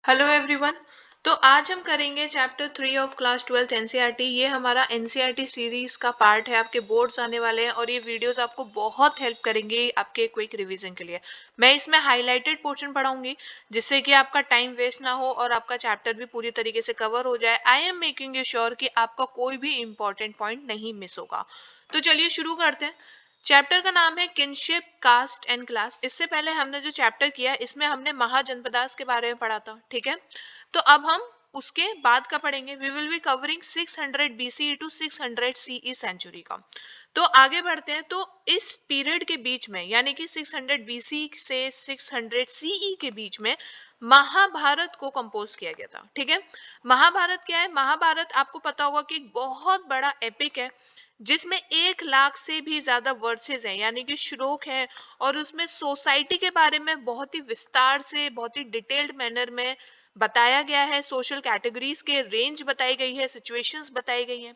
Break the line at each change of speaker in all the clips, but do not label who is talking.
Hello everyone. तो आज हम करेंगे चैप्टर 3 ऑफ क्लास 12 एनसीईआरटी। ये हमारा एनसीईआरटी सीरीज का पार्ट है। आपके बोर्ड्स आने वाले हैं और ये वीडियोस आपको बहुत हेल्प करेंगे आपके क्विक रिवीजन के लिए। मैं इसमें हाईलाइटेड पोर्शन पढ़ाऊंगी जिससे कि आपका टाइम वेस्ट ना हो और आपका चैप्टर भी पूरी तरीके से कवर हो जाए। आई एम मेकिंग श्योर कि आपका कोई भी इंपॉर्टेंट पॉइंट नहीं मिस होगा। तो चलिए शुरू करते हैं। चैप्टर का नाम है किनशिप कास्ट एंड क्लास। इससे पहले हमने जो चैप्टर किया इसमें हमने महाजनपदास के बारे में पढ़ा था, ठीक है। तो अब हम उसके बाद का पढ़ेंगे। We will be covering 600 BCE to 600 CE century का। तो आगे बढ़ते हैं। तो इस पीरियड के बीच में यानी कि 600 बीसी से 600 सीई के बीच में महाभारत को कंपोज किया गया था, ठीक है। महाभारत क्या है? महाभारत आपको पता होगा कि एक बहुत बड़ा एपिक है जिसमें 1 लाख से भी ज्यादा वर्सेस हैं यानी कि श्लोक है। और उसमें सोसाइटी के बारे में बहुत ही विस्तार से बहुत ही डिटेल्ड मैनर में बताया गया है। सोशल कैटेगरीज के रेंज बताई गई है, सिचुएशंस बताई गई हैं।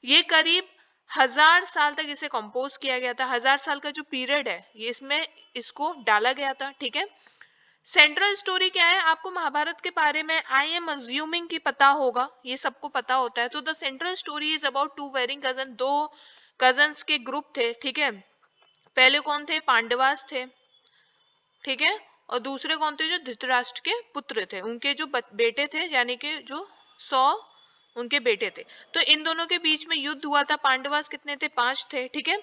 ये करीब 1000 साल तक इसे कंपोज किया गया था। 1000 साल का जो पीरियड है ये इसमें इसको डाला गया था, ठीक है। सेंट्रल स्टोरी क्या है? आपको महाभारत के बारे में आई एम अज्यूमिंग कि पता होगा, ये सबको पता होता है। तो the central story is about two warring cousin. दो कजन्स के ग्रुप थे, ठीक है। पहले कौन थे? पांडवास थे, ठीक है। और दूसरे कौन थे? जो धृतराष्ट्र के पुत्र थे, उनके जो बेटे थे यानी कि जो 100 उनके बेटे थे। तो इन दोनों के बीच में युद्ध हुआ था। पांडवास कितने थे? 5 थे, ठीक है।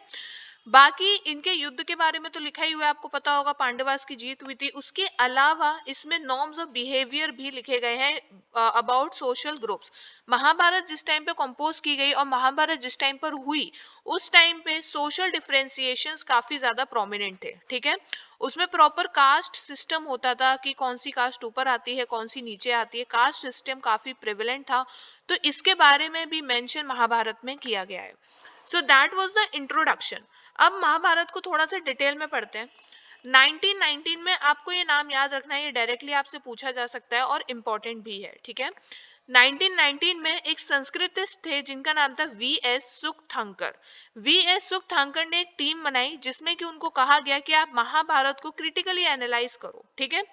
बाकी इनके युद्ध के बारे में तो लिखा ही हुआ है, आपको पता होगा पांडवास की जीत हुई थी। उसके अलावा इसमें नॉर्म्स ऑफ बिहेवियर भी लिखे गए हैं अबाउट सोशल ग्रुप्स। महाभारत जिस टाइम पे कंपोज की गई और महाभारत जिस टाइम पर हुई उस टाइम पे सोशल डिफरेंशिएशंस काफी ज्यादा प्रोमिनेंट थे, ठीक है। उसमें प्रॉपर कास्ट सिस्टम होता था कि कौन सी कास्ट ऊपर आती है कौन सी नीचे आती है। कास्ट सिस्टम काफी प्रिविलेंट था। तो इसके बारे में भी मेंशन महाभारत में किया गया है। So that was the introduction. अब महाभारत को थोड़ा सा डिटेल में पढ़ते हैं। 1919 में आपको ये नाम याद रखना है, ये डायरेक्टली आपसे पूछा जा सकता है और इम्पोर्टेंट भी है, ठीक है। 1919 में एक संस्कृतिस्ट थे जिनका नाम था वी एस सुखथंकर। वी एस सुखथंकर ने एक टीम बनाई जिसमें कि उनको कहा गया कि आप महाभारत को क्रिटिकली एनालाइज करो, ठीक है।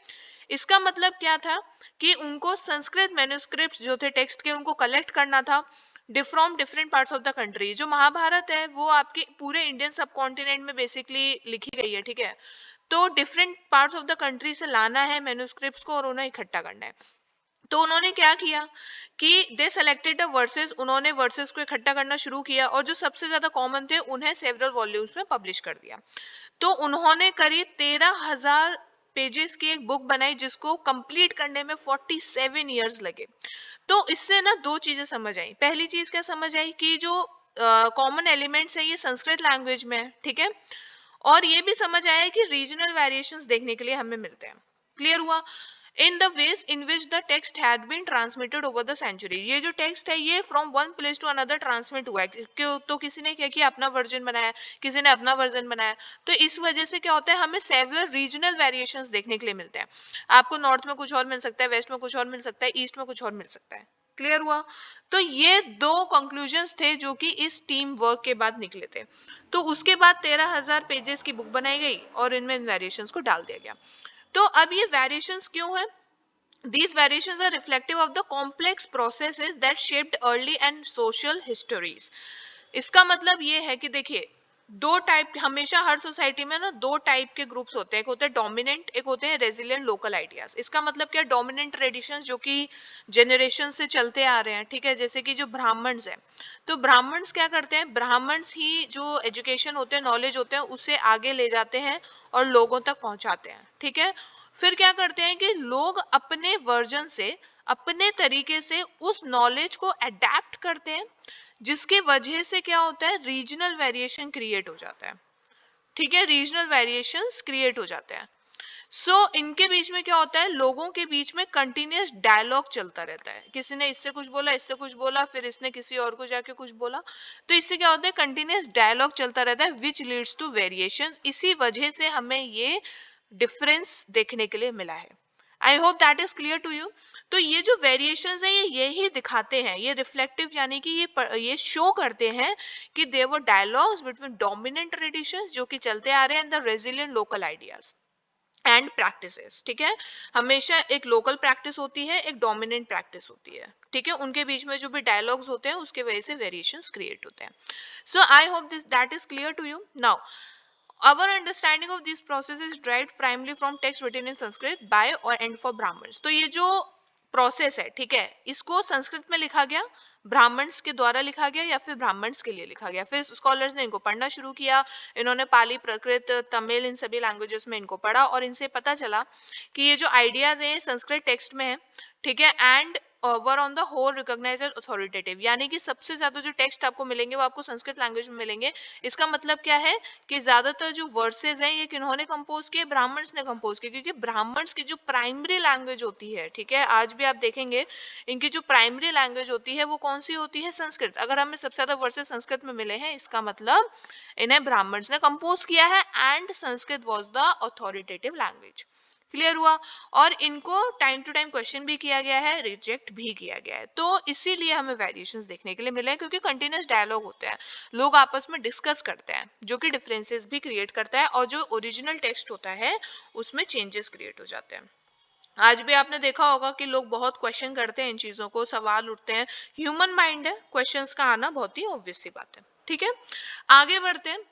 इसका मतलब क्या था कि उनको संस्कृत मैन्युस्क्रिप्ट्स जो थे टेक्स्ट के उनको कलेक्ट करना था from different parts of the country. जो महाभारत है वो आपके पूरे इंडियन सब कॉन्टिनेंट में बेसिकली लिखी गई है, ठीक है। तो different parts of the country से लाना है मैन्युस्क्रिप्ट्स को और उन्हें इकट्ठा करना है। तो उन्होंने क्या किया कि दे सेलेक्टेड वर्सेस, उन्होंने वर्सेस को इकट्ठा करना शुरू किया और जो सबसे ज्यादा कॉमन थे उन्हें सेवरल वॉल्यूम्स में पब्लिश कर दिया। तो उन्होंने करीब 13,000 पेजेस की एक बुक बनाई जिसको कंप्लीट करने में 47 इयर्स लगे। तो इससे ना दो चीजें समझ आई। पहली चीज क्या समझ आई कि जो कॉमन एलिमेंट्स है ये संस्कृत लैंग्वेज में है, ठीक है। और ये भी समझ आया कि रीजनल वेरिएशंस देखने के लिए हमें मिलते हैं। क्लियर हुआ? In the ways in which the text had been transmitted over the century, ये जो टेक्स्ट है ये from one place to another transmit हुआ है। क्यों? तो किसी ने क्या किया? अपना वर्जन बनाया, किसी ने अपना वर्जन बनाया। तो इस वजह से क्या होता है हमें सेवरल रीजनल वेरिएशंस देखने के लिए मिलते हैं। आपको नॉर्थ में कुछ और मिल सकता है, वेस्ट में कुछ और मिल सकता है, ईस्ट में कुछ और मिल सकता है। क्लियर हुआ? तो ये दो कंक्लूजन्स थे जो कि इस टीम वर्क के बाद निकले थे। तो उसके बाद 13,000 पेजेस की बुक बनाई गई और इनमें इन वेरिएशंस को डाल दिया गया। तो अब ये वेरिएशंस क्यों है? These variations are reflective of the complex processes that shaped early and social histories. इसका मतलब ये है कि देखिए दो टाइप, हमेशा हर सोसाइटी में ना दो टाइप के ग्रुप्स होते हैं। एक होते हैं डोमिनेंट, एक होते हैं रेजिलिएंट लोकल आइडियाज। इसका मतलब क्या? डोमिनेंट ट्रेडिशंस जो कि जनरेशन से चलते आ रहे हैं, ठीक है। जैसे कि जो ब्राह्मण्स हैं, तो ब्राह्मण्स क्या करते हैं? ब्राह्मण्स ही जो एजुकेशन होते हैं, नॉलेज होते हैं, उसे आगे ले जाते हैं और लोगों तक पहुंचाते हैं, ठीक है। फिर क्या करते हैं कि लोग अपने वर्जन से, अपने तरीके से उस नॉलेज को अडेप्ट करते हैं जिसकी वजह से क्या होता है? रीजनल वेरिएशन क्रिएट हो जाता है, ठीक है। रीजनल वेरिएशंस क्रिएट हो जाते हैं। सो इनके बीच में क्या होता है? लोगों के बीच में कंटिन्यूअस डायलॉग चलता रहता है। किसी ने इससे कुछ बोला, इससे कुछ बोला, फिर इसने किसी और को जाके कुछ बोला। तो इससे क्या होता है? कंटिन्यूअस डायलॉग चलता रहता है विच लीड्स टू वेरिएशन। इसी वजह से हमें ये डिफरेंस देखने के लिए मिला है। I hope that is clear to you. तो ये जो वेरिएशंस है ये यही दिखाते हैं, ये रिफ्लेक्टिव यानी कि ये शो करते हैं कि there were dialogues between dominant traditions जो कि चलते आ रहे हैं and the resilient local ideas. And practices, ठीक है। हमेशा एक लोकल प्रैक्टिस होती है, एक डोमिनेंट प्रैक्टिस होती है, ठीक है। उनके बीच में जो भी डायलॉग्स होते हैं उसके वजह से वेरिएशंस क्रिएट होते हैं। So I hope this that is clear to you now. Our understanding of this process is derived primarily from text written in Sanskrit by or and for Brahmins। तो ये जो प्रोसेस है, ठीक है, इसको संस्कृत में लिखा गया, ब्राह्मण्स के द्वारा लिखा गया या फिर ब्राह्मण्स के लिए लिखा गया। फिर स्कॉलर्स ने इनको पढ़ना शुरू किया, इन्होंने पाली, प्राकृत, तमिल, इन सभी लैंग्वेजेस में इनको पढ़ा और इनसे पता चला कि ये जो आइडियाज हैं संस्कृत टेक्स्ट में है, ठीक है। And were on the whole recognised as authoritative, यानी कि सबसे ज्यादा जो टेक्स्ट आपको मिलेंगे वो आपको संस्कृत लैंग्वेज में मिलेंगे। इसका मतलब क्या है कि ज्यादातर जो वर्सेस हैं ये किन्होंने कंपोज किए, ब्राह्मण्स ने कंपोज किए, क्योंकि ब्राह्मण्स की जो प्राइमरी लैंग्वेज होती है, ठीक है, आज भी आप देखेंगे इनकी जो प्राइमरी लैंग्वेज होती है वो कौन सी होती है, संस्कृत। अगर हमें सबसे ज्यादा वर्सेस संस्कृत में मिले हैं इसका मतलब इन्हें ब्राह्मण्स ने कंपोज किया है and Sanskrit was the authoritative language. Clear हुआ। और इनको टाइम टू टाइम क्वेश्चन भी किया गया है, रिजेक्ट भी किया गया है, तो इसीलिए हमें वेरिएशंस देखने के लिए मिले हैं, क्योंकि कंटिन्यूस डायलॉग होते हैं, लोग आपस में डिस्कस करते हैं, जो कि डिफरेंसेस भी क्रिएट करता है और जो ओरिजिनल टेक्स्ट होता है उसमें चेंजेस क्रिएट हो जाते हैं। आज भी आपने देखा होगा कि लोग बहुत क्वेश्चन करते हैं, इन चीजों को सवाल उठते हैं, ह्यूमन माइंड है, क्वेश्चंस का आना बहुत ही ऑब्वियस सी बात है, ठीक है। आगे बढ़ते हैं।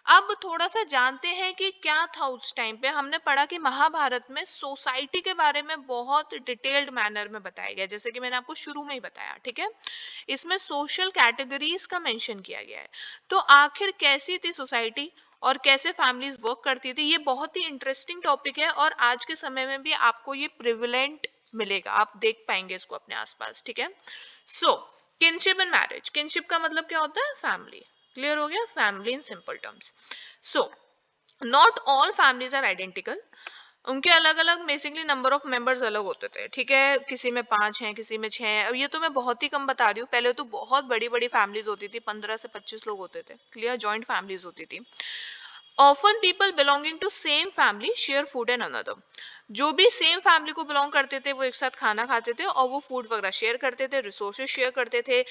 अब थोड़ा सा जानते हैं कि क्या था उस टाइम पे। हमने पढ़ा कि महाभारत में सोसाइटी के बारे में बहुत डिटेल्ड मैनर में बताया गया, जैसे कि मैंने आपको शुरू में ही बताया, ठीक है। इसमें सोशल कैटेगरीज का मेंशन किया गया है। तो आखिर कैसी थी सोसाइटी और कैसे फैमिलीज वर्क करती थी, ये बहुत ही इंटरेस्टिंग टॉपिक है और आज के समय में भी आपको ये प्रिविलेंट मिलेगा, आप देख पाएंगे इसको अपने आसपास, ठीक है। So kinship and marriage, kinship का मतलब क्या होता है, फैमिली। क्लियर हो गया, family in simple terms. So not all families are identical, उनके अलग अलग बेसिकली नंबर ऑफ मेंबर्स अलग होते थे, ठीक है। किसी में 5 हैं, किसी में 6 हैं। अब ये तो मैं बहुत ही कम बता रही हूँ, पहले तो बहुत बड़ी बड़ी फैमिलीज होती थी, 15 से 25 लोग होते थे, क्लियर, जॉइंट फैमिलीज होती थी। Often people belonging to same family share food and another, जो भी सेम फैमिली को बिलोंग करते थे वो एक साथ खाना खाते थे और वो फूड वगैरह शेयर करते थे, रिसोर्सेज शेयर करते थे,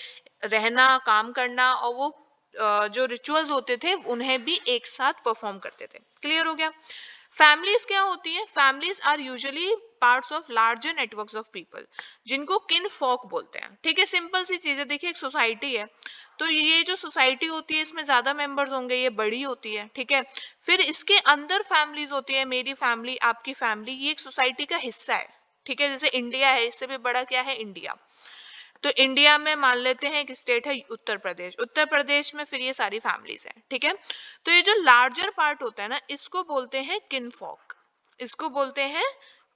रहना, काम करना, और वो जो रिचुअल्स होते थे उन्हें भी एक साथ परफॉर्म करते थे। क्लियर हो गया। फैमिलीज क्या होती है, families are usually parts of larger networks of people, जिनको किन फॉक बोलते हैं, ठीक है। सिंपल सी चीज है, देखिए एक सोसाइटी है, तो ये जो सोसाइटी होती है इसमें ज्यादा मेंबर्स होंगे, ये बड़ी होती है, ठीक है। फिर इसके अंदर फैमिलीज होती है, मेरी फैमिली, आपकी फैमिली, ये एक सोसाइटी का हिस्सा है, ठीक है। जैसे इंडिया है, इससे भी बड़ा क्या है, इंडिया। तो इंडिया में मान लेते हैं एक स्टेट है उत्तर प्रदेश, उत्तर प्रदेश में फिर ये सारी फैमिलीज हैं, ठीक है। तो ये जो लार्जर पार्ट होता है ना, इसको बोलते हैं किनफॉक, इसको बोलते हैं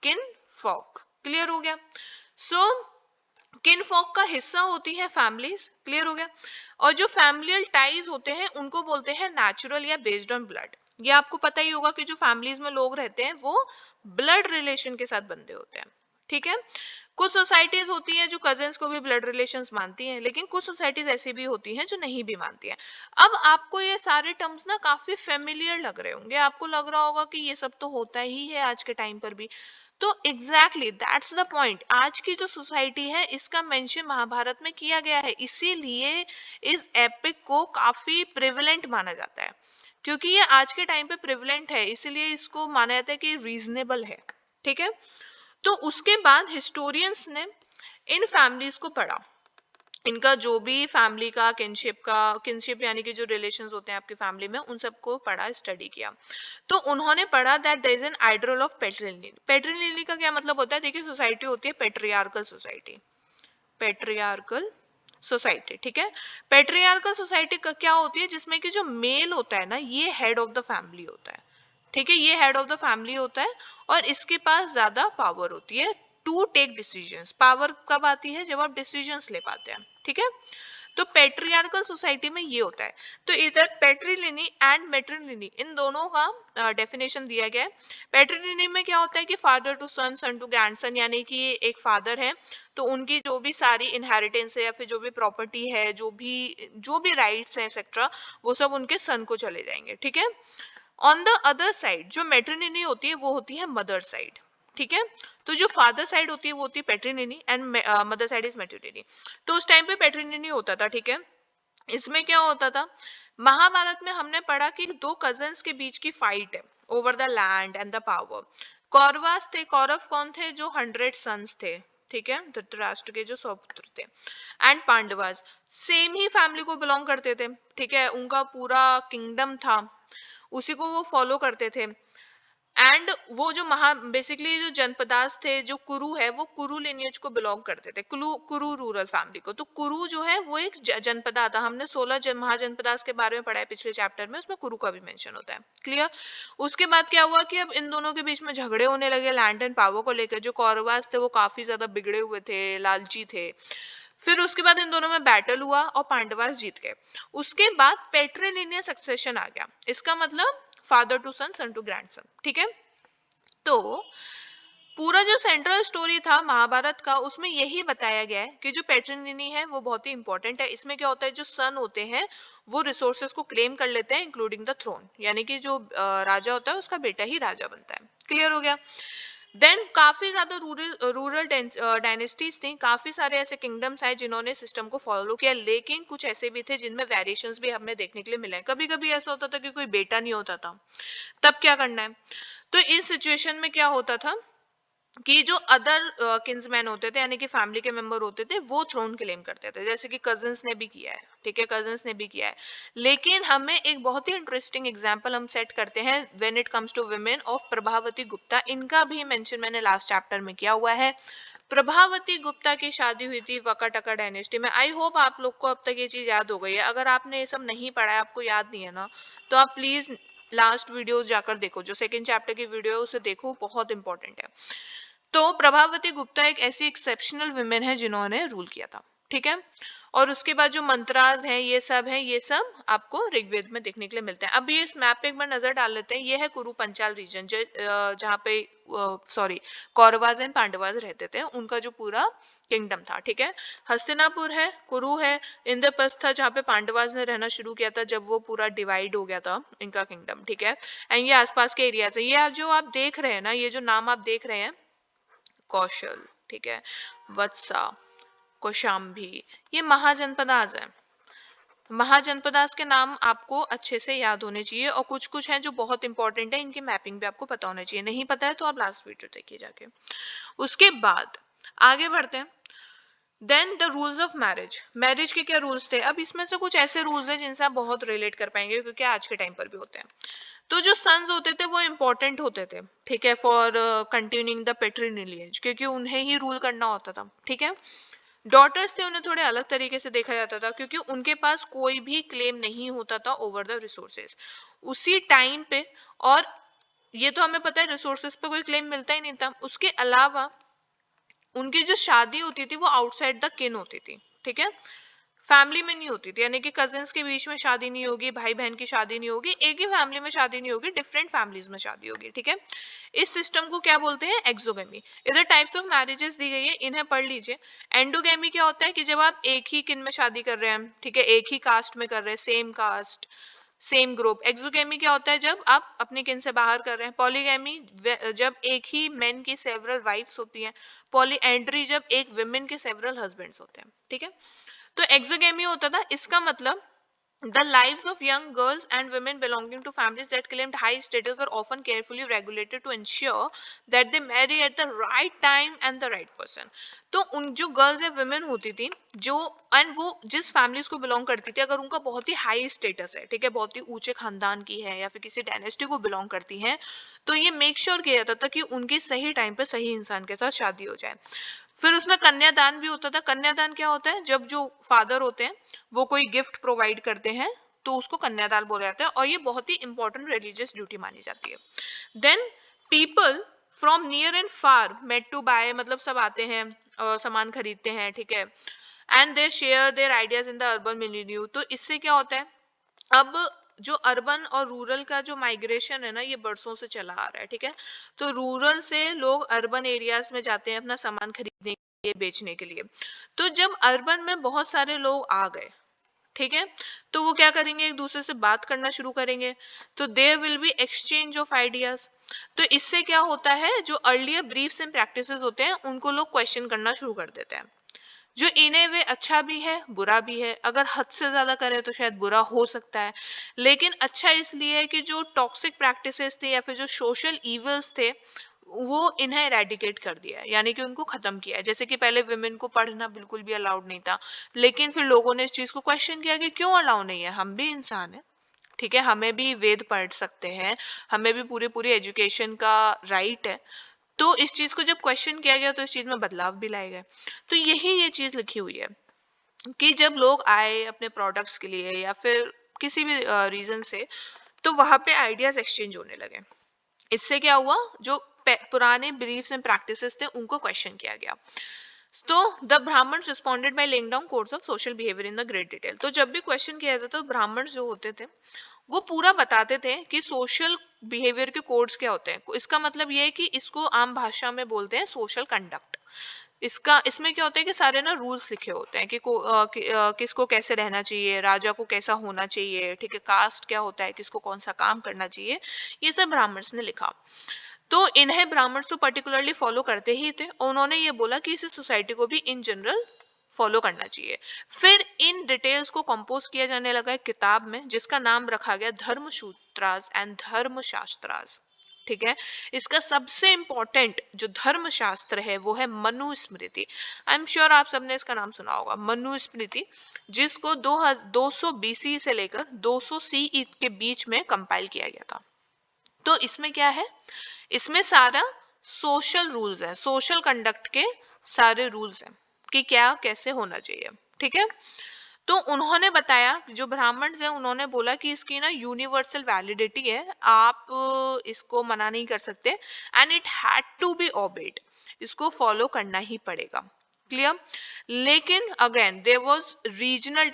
किनफॉक। क्लियर हो गया। सो किनफॉक का हिस्सा होती है फैमिलीज, क्लियर हो गया। और जो फैमिलियल टाइज होते हैं उनको बोलते हैं नेचुरल या बेस्ड ऑन ब्लड। ये आपको पता ही होगा कि जो फैमिलीज में लोग रहते हैं वो ब्लड रिलेशन के साथ बंधे होते हैं, ठीक है। कुछ सोसाइटीज होती हैं जो कजिन्स को भी ब्लड रिलेशंस मानती हैं, लेकिन कुछ सोसाइटीज ऐसी भी होती हैं जो नहीं भी मानती हैं। अब आपको ये सारे टर्म्स ना काफी फेमिलियर लग रहे होंगे, आपको लग रहा होगा कि ये सब तो होता ही है आज के टाइम पर भी। तो एग्जैक्टली दैट्स द पॉइंट, आज की जो सोसाइटी है इसका मेंशन महाभारत में किया गया है, इसीलिए इस एपिक को काफी प्रिविलेंट माना जाता है, क्योंकि ये आज के टाइम पे प्रिविलेंट है, इसीलिए इसको माना जाता है कि रीजनेबल है, ठीक है। तो उसके बाद हिस्टोरियंस ने इन फैमिलीज को पढ़ा, इनका जो भी फैमिली का किनशिप यानी कि जो रिलेशंस होते हैं आपकी फैमिली में, उन सबको पढ़ा, स्टडी किया। तो उन्होंने पढ़ा that there is an ideal of patriliny. Patriliny का क्या मतलब होता है, देखिए सोसाइटी होती है पेट्रियार्कल सोसाइटी, पेट्रियार्कल सोसाइटी, ठीक है। पेट्रियार्कल सोसाइटी का क्या होती है, जिसमें कि जो मेल होता है ना ये हेड ऑफ द फैमिली होता है, ठीक है, ये हेड ऑफ द फैमिली होता है और इसके पास ज्यादा पावर होती है टू टेक डिसीजंस। पावर कब आती है, जब आप डिसीजंस ले पाते हैं, ठीक है। तो पेट्रियार्कल सोसाइटी में ये होता है। तो इधर पेट्रिलिनी एंड मेट्रिलिनी इन दोनों का डेफिनेशन दिया गया है। पेट्रिलिनी में क्या होता है कि father to son, son to grandson, यानी कि एक फादर है तो उनकी जो भी सारी इनहेरिटेंस है या फिर जो भी प्रॉपर्टी है, जो भी राइट्स है एक्सेट्रा, वो सब उनके सन को चले जाएंगे, ठीक है। ऑन द अदर साइड जो मेट्रिनिनी होती है वो होती है मदर साइड, ठीक है। तो जो फादर साइड होती है वो होती है पेट्रिनिनी एंड मदर साइड इज मेट्रिनिनी। तो उस टाइम पे पेट्रिनिनी होता था, ठीक है। इसमें क्या होता था, महाभारत में हमने पढ़ा कि दो कजन्स के बीच की फाइट है over the land and the power. Kauravas थे, कौरव कौन थे? जो 100 सन्स थे, ठीक है, धृतराष्ट्र के जो 100 पुत्र थे। And Pandavas same he family को बिलोंग करते थे, ठीक है, उनका पूरा किंगडम था, उसी को वो फॉलो करते थे। एंड वो जो बेसिकली जो जनपदास थे, जो कुरु है, वो कुरु लिनियज को बिलोंग करते थे, कुरु रूरल फैमिली को। तो कुरु जो है वो एक जनपदा था। हमने 16 महाजनपदास के बारे में पढ़ा है पिछले चैप्टर में, उसमें कुरु का भी मेंशन होता है। क्लियर? उसके बाद क्या हुआ कि अब इन दोनों के बीच में झगड़े होने लगे लैंड एंड पावर को लेकर। जो कौरवास थे वो काफी ज्यादा बिगड़े हुए थे, लालची थे। फिर उसके बाद इन दोनों में बैटल हुआ और पांडवास जीत गए। उसके बाद पेट्रीलिनियर सक्सेशन आ गया। इसका मतलब father to son, son to grandson, ठीक है। तो पूरा जो सेंट्रल स्टोरी था महाभारत का, उसमें यही बताया गया है कि जो पेट्रीनिनी है वो बहुत ही इंपॉर्टेंट है। इसमें क्या होता है, जो सन होते हैं वो रिसोर्सेस को क्लेम कर लेते हैं, इंक्लूडिंग द थ्रोन, यानी कि जो राजा होता है उसका बेटा ही राजा बनता है। क्लियर हो गया? देन काफी ज्यादा रूरल डायनेस्टीज थी, काफी सारे ऐसे किंगडम्स आए जिन्होंने सिस्टम को फॉलो किया, लेकिन कुछ ऐसे भी थे जिनमें वेरिएशंस भी हमें देखने के लिए मिले। कभी कभी ऐसा होता था कि कोई बेटा नहीं होता था, तब क्या करना है? तो इस सिचुएशन में क्या होता था कि जो अदर किन्समैन होते थे, यानी कि फैमिली के मेंबर होते थे, वो थ्रोन क्लेम करते थे, जैसे कि कजिन्स ने भी किया है, ठीक है, कजिन्स ने भी किया है। लेकिन हमें एक बहुत ही इंटरेस्टिंग एग्जांपल हम सेट करते हैं when it comes to women of Prabhavati Gupta. इनका भी मेंशन मैंने लास्ट चैप्टर में किया हुआ है। प्रभावती गुप्ता की शादी हुई थी वकाटका डायनेस्टी में। आई होप आप लोग को अब तक ये चीज याद हो गई है। अगर आपने ये सब नहीं पढ़ा है, आपको याद नहीं है ना, तो आप प्लीज लास्ट वीडियोस जाकर देखो, जो सेकंड चैप्टर की वीडियो है उसे देखो, बहुत इंपॉर्टेंट है। तो प्रभावती गुप्ता एक ऐसी एक्सेप्शनल वुमेन है जिन्होंने रूल किया था, ठीक है। और उसके बाद जो मंत्राज हैं, ये सब है, ये सब आपको ऋग्वेद में देखने के लिए मिलते हैं। अब ये इस मैप पे एक बार नजर डाल लेते हैं। ये है कुरु पंचाल रीजन, जहाँ पे सॉरी कौरवाज एंड पांडवाज रहते थे, उनका जो पूरा किंगडम था, ठीक है। हस्तिनापुर है, कुरु है, इंद्रप्रस्थ था जहाँ पे पांडवाज ने रहना शुरू किया था जब वो पूरा डिवाइड हो गया था इनका किंगडम, ठीक है। एंड ये आसपास के एरियाज है। ये जो आप देख रहे हैं ना, ये जो नाम आप देख रहे हैं, कौशल, ठीक है, वत्सा, कौशाम्बी, ये महाजनपदास है। महाजनपदास के नाम आपको अच्छे से याद होने चाहिए, और कुछ कुछ हैं जो बहुत इंपॉर्टेंट है, इनकी मैपिंग भी आपको पता होना चाहिए। नहीं पता है तो आप लास्ट वीडियो देखिए जाके। उसके बाद आगे बढ़ते हैं। Then the rules of marriage. Marriage के क्या रूल्स थे? अब इसमें से कुछ ऐसे रूल्स हैं जिनसे आप बहुत रिलेट कर पाएंगे, क्योंकि आज के टाइम पर भी होते हैं। तो जो सन्स होते थे वो इंपॉर्टेंट होते थे, ठीक है, फॉर कंटिन्यूइंग द पेट्रीलिनियज, क्योंकि उन्हें ही रूल करना होता था, ठीक है। डॉटर्स थे, उन्हें थोड़े अलग तरीके से देखा जाता था, क्योंकि उनके पास कोई भी क्लेम नहीं होता था ओवर द रिसोर्सेज उसी टाइम पे। और ये तो हमें पता है रिसोर्सेज पे कोई क्लेम मिलता ही नहीं था। उसके अलावा उनकी जो शादी होती थी वो आउटसाइड द किन होती थी, ठीक है, फैमिली में नहीं होती थी, यानी कि कजिन्स के बीच में शादी नहीं होगी, भाई बहन की शादी नहीं होगी, एक ही फैमिली में शादी नहीं होगी, डिफरेंट फैमिलीज में शादी होगी, ठीक है। इस सिस्टम को क्या बोलते हैं? एक्सोगेमी। इधर टाइप्स ऑफ मैरिजेस दी गई है, इन्हें पढ़ लीजिए। एंडोगेमी क्या होता है कि जब आप एक ही किन में शादी कर रहे हैं, ठीक है, एक ही कास्ट में कर रहे हैं, same caste same group. Exogamy क्या होता है? जब आप अपने किन से बाहर कर रहे हैं। पॉलीगैमी जब एक ही मेन की सेवरल वाइफ्स होती हैं। पॉलीएंड्री जब एक विमेन के सेवरल हस्बैंड्स होते हैं, ठीक है। तो एक्सोगेमी होता था, इसका मतलब the lives of young girls and women belonging to families that claimed high status were often carefully regulated to ensure that they marry at the right time and the right person। तो उन जो girls या women होती थी, जो and वो जिस families को बिलोंग करती थी, अगर उनका बहुत ही हाई स्टेटस है, ठीक है, बहुत ही ऊंचे खानदान की है या फिर किसी डायनेस्टी को बिलोंग करती हैं, तो ये मेक श्योर किया जाता था कि उनकी सही टाइम पे सही इंसान के साथ शादी हो जाए। फिर उसमें कन्यादान भी होता था। कन्यादान क्या होता है? जब जो फादर होते हैं वो कोई गिफ्ट प्रोवाइड करते हैं, तो उसको कन्यादान बोला जाता है, और ये बहुत ही इंपॉर्टेंट रिलीजियस ड्यूटी मानी जाती है। Then people from near and far met to buy, मतलब सब आते हैं, सामान खरीदते हैं, ठीक है, and they share their ideas in the urban milieu. तो इससे क्या होता है, अब जो अर्बन और रूरल का जो माइग्रेशन है ना, ये बरसों से चला आ रहा है, ठीक है। तो रूरल से लोग अर्बन एरियाज में जाते हैं अपना सामान खरीदने के लिए, बेचने के लिए। तो जब अर्बन में बहुत सारे लोग आ गए, ठीक है, तो वो क्या करेंगे? एक दूसरे से बात करना शुरू करेंगे, तो there will be exchange of ideas. तो इससे क्या होता है, जो अर्लियर ब्रीफ्स एंड प्रैक्टिसेस होते हैं उनको लोग क्वेश्चन करना शुरू कर देते हैं, जो इन्हें वे अच्छा भी है बुरा भी है, अगर हद से ज्यादा करें तो शायद बुरा हो सकता है, लेकिन अच्छा इसलिए है कि जो टॉक्सिक प्रैक्टिसेस थे या फिर जो सोशल इवल्स थे वो इन्हें एरेडिकेट कर दिया है, यानी कि उनको खत्म किया है। जैसे कि पहले विमेन को पढ़ना बिल्कुल भी अलाउड नहीं था, लेकिन फिर लोगों ने इस चीज को क्वेश्चन किया कि क्यों अलाउ नहीं है, हम भी इंसान है, ठीक है, हमें भी वेद पढ़ सकते हैं, हमें भी पूरी पूरी एजुकेशन का राइट है। तो इस चीज को जब क्वेश्चन किया गया तो इस चीज में बदलाव भी लाए गए। तो यही ये चीज लिखी हुई है कि जब लोग आए अपने प्रोडक्ट्स के लिए या फिर किसी भी रीजन से, तो वहां पे आइडियाज एक्सचेंज होने लगे। इससे क्या हुआ, जो पुराने बिलीफ्स एंड प्रैक्टिसेस थे उनको क्वेश्चन किया गया। तो the Brahmans responded by laying down codes of social behaviour in the great detail. तो जब भी क्वेश्चन किया जाता तो ब्राह्मण्स जो होते थे वो पूरा बताते थे कि सोशल बिहेवियर के कोड्स क्या होते हैं। इसका मतलब ये है कि इसको आम भाषा में बोलते हैं सोशल कंडक्ट। इसका इसमें क्या होता है कि सारे ना रूल्स लिखे होते हैं कि किसको कैसे रहना चाहिए, राजा को कैसा होना चाहिए, ठीक है, कास्ट क्या होता है, किसको कौन सा काम करना चाहिए, ये सब ब्राह्मण्स ने लिखा। तो इन्हें ब्राह्मण्स तो पर्टिकुलरली फॉलो करते ही थे, और उन्होंने ये बोला कि इसे सोसाइटी को भी इन जनरल फॉलो करना चाहिए। फिर इन डिटेल्स को कंपोज किया जाने लगा एक किताब में जिसका नाम रखा गया धर्मसूत्रास एंड धर्मशास्त्रास, ठीक है। इसका सबसे इंपॉर्टेंट जो धर्मशास्त्र है वो है मनुस्मृति। आई एम श्योर आप सबने इसका नाम सुना होगा, मनुस्मृति, जिसको 200 बीसी से लेकर 200 सीई के बीच में कंपाइल किया गया था। तो इसमें क्या है, इसमें सारा सोशल रूल्स है, सोशल कंडक्ट के सारे रूल्स हैं कि क्या कैसे होना चाहिए, ठीक है। तो उन्होंने बताया, जो ब्राह्मण हैं उन्होंने बोला कि इसकी ना यूनिवर्सल वैलिडिटी है, आप इसको मना नहीं कर सकते, and it had to be obeyed, इसको फॉलो करना ही पड़ेगा, क्लियर। लेकिन again there was regional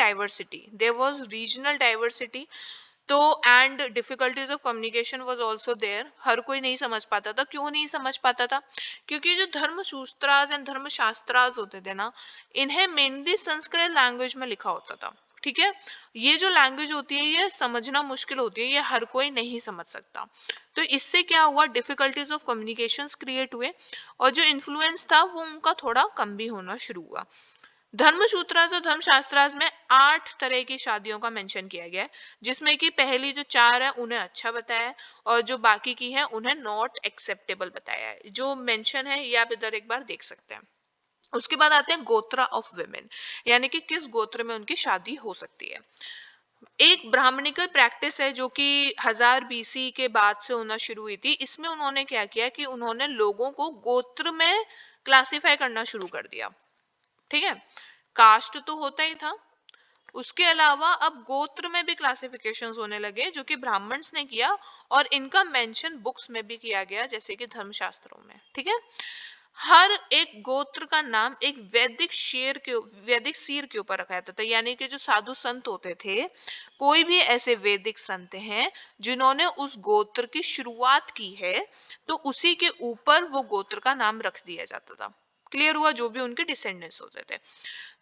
diversity. तो and difficulties of communication was also there, हर कोई नहीं समझ पाता था। क्यों नहीं समझ पाता था, क्योंकि जो धर्मसूत्रास एंड धर्मशास्त्रास होते थे ना, इन्हें मेनली संस्कृत लैंग्वेज में लिखा होता था, ठीक है। ये जो लैंग्वेज होती है ये समझना मुश्किल होती है, ये हर कोई नहीं समझ सकता। तो इससे क्या हुआ, डिफिकल्टीज ऑफ कम्युनिकेशंस क्रिएट हुए, और जो इन्फ्लुएंस था वो उनका थोड़ा कम भी होना शुरू हुआ। धर्मसूत्रास और धर्मशास्त्रास में 8 तरह की शादियों का मेंशन किया गया है, जिसमें कि पहली जो 4 है उन्हें अच्छा बताया है, और जो बाकी की है उन्हें नॉट एक्सेप्टेबल बताया है। जो मेंशन है ये आप इधर एक बार देख सकते हैं। उसके बाद आते हैं गोत्रा ऑफ वुमेन, यानी कि किस गोत्र में उनकी शादी हो सकती है। एक ब्राह्मणिकल प्रैक्टिस है जो कि 1000 बीसी के बाद से होना शुरू हुई थी। इसमें उन्होंने क्या किया कि उन्होंने लोगों को गोत्र में क्लासिफाई करना शुरू कर दिया, ठीक है। कास्ट तो होता ही था, उसके अलावा अब गोत्र में भी क्लासिफिकेशंस होने लगे जो कि ब्राह्मण्स ने किया, और इनका मेंशन बुक्स में भी किया गया जैसे कि धर्मशास्त्रों में, ठीक है। हर एक गोत्र का नाम एक वैदिक सीर के ऊपर रखा जाता था, यानी कि जो साधु संत होते थे, कोई भी ऐसे वैदिक संत हैं जिन्होंने उस गोत्र की शुरुआत की है, तो उसी के ऊपर वो गोत्र का नाम रख दिया जाता था। क्लियर हुआ, जो भी उनके डिसेंडेंट्स होते थे।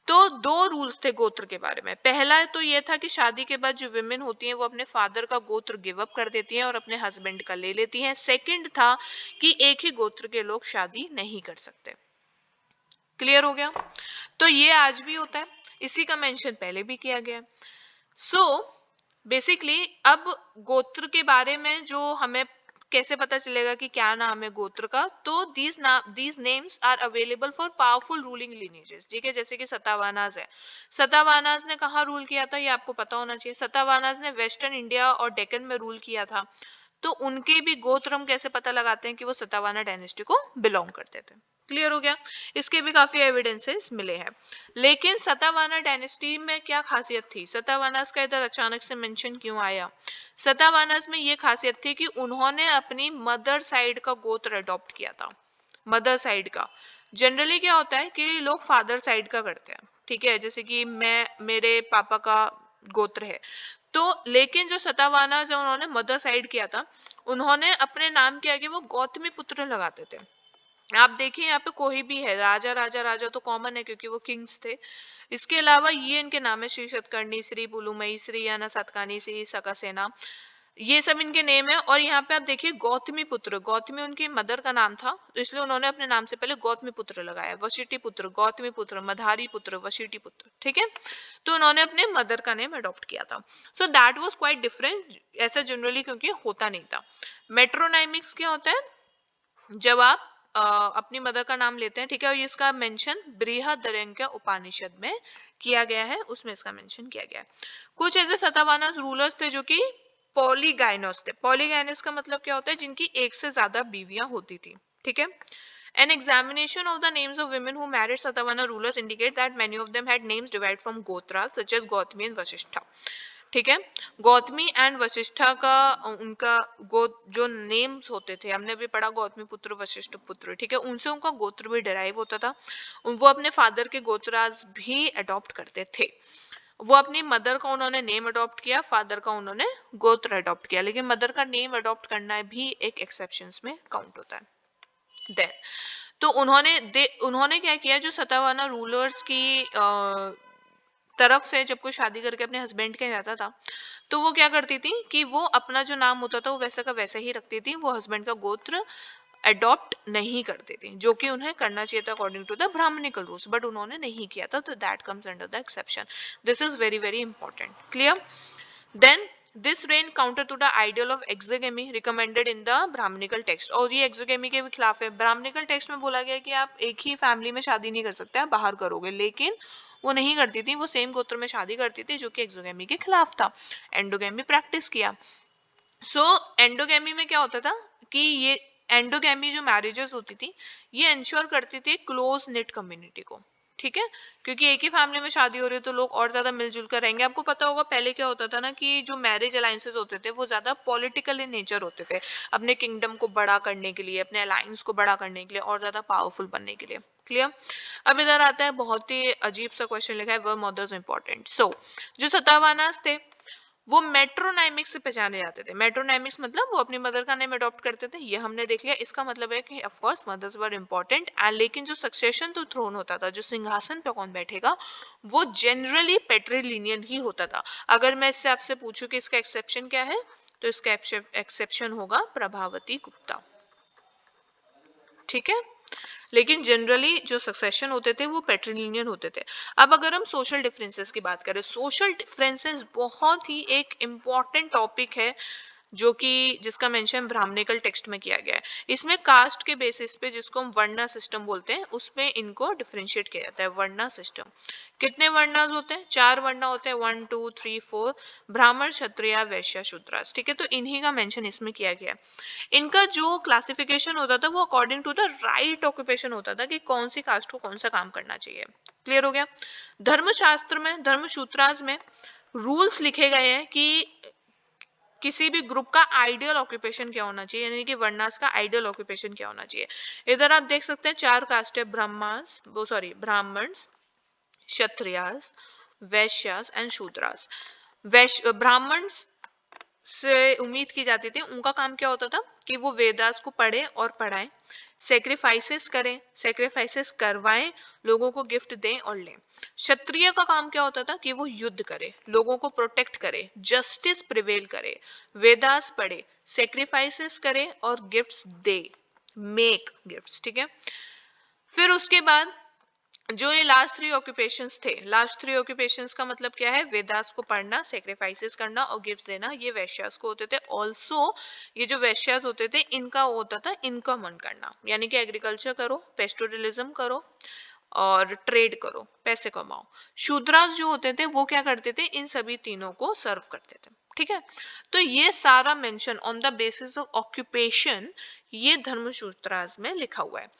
तो 2 रूल्स थे गोत्र के बारे में। पहला तो ये था कि शादी के बाद जो विमेन होती हैं वो अपने फादर का गोत्र गिव अप कर देती हैं और अपने हस्बैंड का ले लेती हैं। सेकंड था कि एक ही गोत्र के लोग शादी नहीं कर सकते। क्लियर हो गया। तो ये आज भी होता है, इसी का मेंशन पहले भी किया गया। सो बेसिकली अब गोत्र के बारे में जो हमें कैसे पता चलेगा कि क्या नाम है गोत्र का, तो these names are available for powerful ruling lineages, ठीक है। जैसे कि सतावानास है, सतावानास ने कहाँ रूल किया था ये आपको पता होना चाहिए। सतावानास ने वेस्टर्न इंडिया और डेक्कन में रूल किया था। तो उनके भी गोत्र हम कैसे पता लगाते हैं कि वो सतावाना डायनेस्टी को बिलोंग करते थे। क्लियर हो गया। इसके भी काफी एविडेंसेस मिले हैं। लेकिन सतावाना डायनेस्टी में क्या खासियत थी, सतावानास का इधर अचानक से मेंशन क्यों आया। सतावानास में ये खासियत थी कि उन्होंने अपनी मदर साइड का गोत्र अडॉप्ट किया था। मदर साइड का जनरली क्या होता है कि लोग फादर साइड का करते हैं, ठीक है। जैसे कि मैं, मेरे पापा का गोत्र है, तो लेकिन जो सतावानास है उन्होंने मदर साइड किया था। उन्होंने अपने नाम के आगे वो गौतमी पुत्र लगाते थे। आप देखिए यहाँ पे कोई भी है, राजा राजा राजा तो कॉमन है क्योंकि वो किंग्स थे। इसके अलावा ये इनके नाम है, श्री शतकर्णी, श्री पुलुमई, श्री याना सातकानी, श्री सकसेना, ये सब इनके नेम है। और यहाँ पे आप देखिए गौतमी पुत्र, गौतमी उनकी मदर का नाम था, तो इसलिए उन्होंने अपने नाम से पहले गौतमी पुत्र लगाया। वशिष्ठी पुत्र, गौतमी पुत्र, मधारी पुत्र, वशिष्ठी पुत्र, ठीक है। तो उन्होंने अपने मदर का नेम अडॉप्ट किया था। So that was quite different, ऐसा जनरली क्योंकि होता नहीं था। मेट्रोनाइमिक्स क्या होता है, जब आप अपनी मदर का नाम लेते हैं, ठीक है, और इसका मेंशन बृहदारण्यक उपनिषद में किया गया है, उसमें इसका मेंशन किया गया है। कुछ ऐसे सतावाहन रूलर्स थे जो कि पॉलीगाइनोस थे। पॉलीगाइनोस का मतलब क्या होता है, जिनकी एक से ज्यादा बीवियां होती थी, ठीक है। An examination of the names of women who married Satavahana rulers indicate that many of them had names derived from Gotras such as Gautami and Vasishtha. ठीक है, गौतमी एंड वशिष्ठा का उनका गो जो नेम्स होते थे, हमने भी पढ़ा गौतमी पुत्र वशिष्ठ पुत्र, ठीक है, उनसे उनका गोत्र भी डिराइव होता था। वो अपने फादर के गोत्रास भी अडॉप्ट करते थे। वो अपनी मदर का उन्होंने नेम अडॉप्ट किया, फादर का उन्होंने गोत्र अडॉप्ट किया, लेकिन मदर का नेम अडॉप्ट करना भी एक एक्सेप्शंस में काउंट होता है। देन तो उन्होंने क्या किया, जो सतावाहन रूलर्स की तरफ से जब कोई शादी करके अपने हस्बैंड के जाता था, तो वो क्या करती थी कि वो अपना जो नाम होता था वो वैसा का वैसा ही रखती थी, वो हस्बैंड का गोत्र अडॉप्ट नहीं करती थी, जो कि उन्हें करना चाहिए था according to the Brahmanical rules, but उन्होंने नहीं किया था, तो that comes under the exception. This is very very important, clear. Then this ran counter to the ideal of exogamy recommended in the Brahmanical text, और ये exogamy के भी खिलाफ है। ब्राह्मणिकल टेक्स्ट में बोला गया कि आप एक ही फैमिली में शादी नहीं कर सकते, आप बाहर करोगे, लेकिन वो नहीं करती थी, वो सेम गोत्र में शादी करती थी, जो कि एक्सोगेमी के खिलाफ था। एंडोगेमी प्रैक्टिस किया। सो एंडोगेमी में क्या होता था कि ये एंडोगेमी जो मैरिजेस होती थी, ये इंश्योर करती थी क्लोज निट कम्युनिटी को, ठीक है, क्योंकि एक ही फैमिली में शादी हो रही है तो लोग और ज्यादा मिलजुल कर रहेंगे। आपको पता होगा पहले क्या होता था ना, कि जो मैरिज अलायंसेस होते थे वो ज्यादा पॉलिटिकल इन नेचर होते थे, अपने किंगडम को बड़ा करने के लिए, अपने अलायंस को बड़ा करने के लिए, और ज्यादा पावरफुल बनने के लिए, क्लियर। अब इधर आता है बहुत ही अजीब सा क्वेश्चन लिखा है, वर मदर्स इंपॉर्टेंट। सो जो सतावाहनास थे वो मेट्रोनाइमिक्स से पहचाने जाते थे। मेट्रोनाइमिक्स मतलब वो अपनी मदर का नेम अडॉप्ट करते थे, ये हमने देख लिया। इसका मतलब है कि of course mothers were important, लेकिन जो सक्सेशन टू थ्रोन होता था, जो सिंहासन पे कौन बैठेगा, वो जनरली पेट्रीलिनियन ही होता था। अगर मैं इससे आपसे पूछूं कि इसका एक्सेप्शन क्या है, तो इसका एक्सेप्शन होगा प्रभावती गुप्ता, ठीक है। लेकिन जनरली जो सक्सेशन होते थे वो पेट्रीलिनियन होते थे। अब अगर हम सोशल डिफरेंसेस की बात करें, सोशल डिफरेंसेस बहुत ही एक इम्पॉर्टेंट टॉपिक है, जो कि जिसका मेंशन ब्राह्मणिकल टेक्स्ट में किया गया है। इसमें कास्ट के बेसिस पे, जिसको हम वर्णा सिस्टम बोलते हैं, उसमें इनको डिफरेंशिएट किया जाता है। वर्णा सिस्टम, कितने वर्णास होते हैं, 4 वर्णा होते हैं, 1 2 3 4, ब्राह्मण क्षत्रिय वैश्य शूद्रास, ठीक है। तो इन्हीं का मेंशन इसमें किया गया है। इनका जो क्लासिफिकेशन होता था वो according to the right occupation होता था, कि कौन सी कास्ट को कौन सा काम करना चाहिए, क्लियर हो गया। धर्मशास्त्र में, धर्मसूत्रास में रूल्स लिखे गए हैं कि किसी भी ग्रुप का आइडियल ऑक्यूपेशन क्या होना चाहिए, यानी कि वर्णास का आइडियल ऑक्यूपेशन क्या होना चाहिए। इधर आप देख सकते हैं 4 कास्ट है, ब्राह्मण्स, क्षत्रियास, वैश्यास एंड शूद्रास। ब्राह्मण से उम्मीद की जाती थी, उनका काम क्या होता था कि वो वेदास को पढ़े और पढ़ाएं, सेक्रीफाइसेस करें, सेक्रीफाइसेस करवाएं, लोगों को गिफ्ट दें और लें। क्षत्रिय का काम क्या होता था कि वो युद्ध करे, लोगों को प्रोटेक्ट करे, जस्टिस प्रिवेल करे, वेदास पढ़े, सेक्रीफाइसेस करे और गिफ्ट्स दे, मेक गिफ्ट्स, ठीक है। फिर उसके बाद जो ये लास्ट 3 ऑक्यूपेशंस थे, लास्ट 3 ऑक्यूपेशंस का मतलब क्या है, वेदास को पढ़ना, सेक्रीफाइसेस करना और गिफ्ट्स देना, ये वैश्यास को होते थे। ऑल्सो ये जो वैश्यास होते थे, इनका होता था इनकम अर्न करना, यानी कि एग्रीकल्चर करो, पेस्टोरलिज्म करो और ट्रेड करो, पैसे कमाओ। शूद्रास जो होते थे वो क्या करते थे, इन सभी तीनों को सर्व करते थे, ठीक है। तो ये सारा mention on the basis of occupation, ये धर्मसूत्रास में लिखा हुआ है।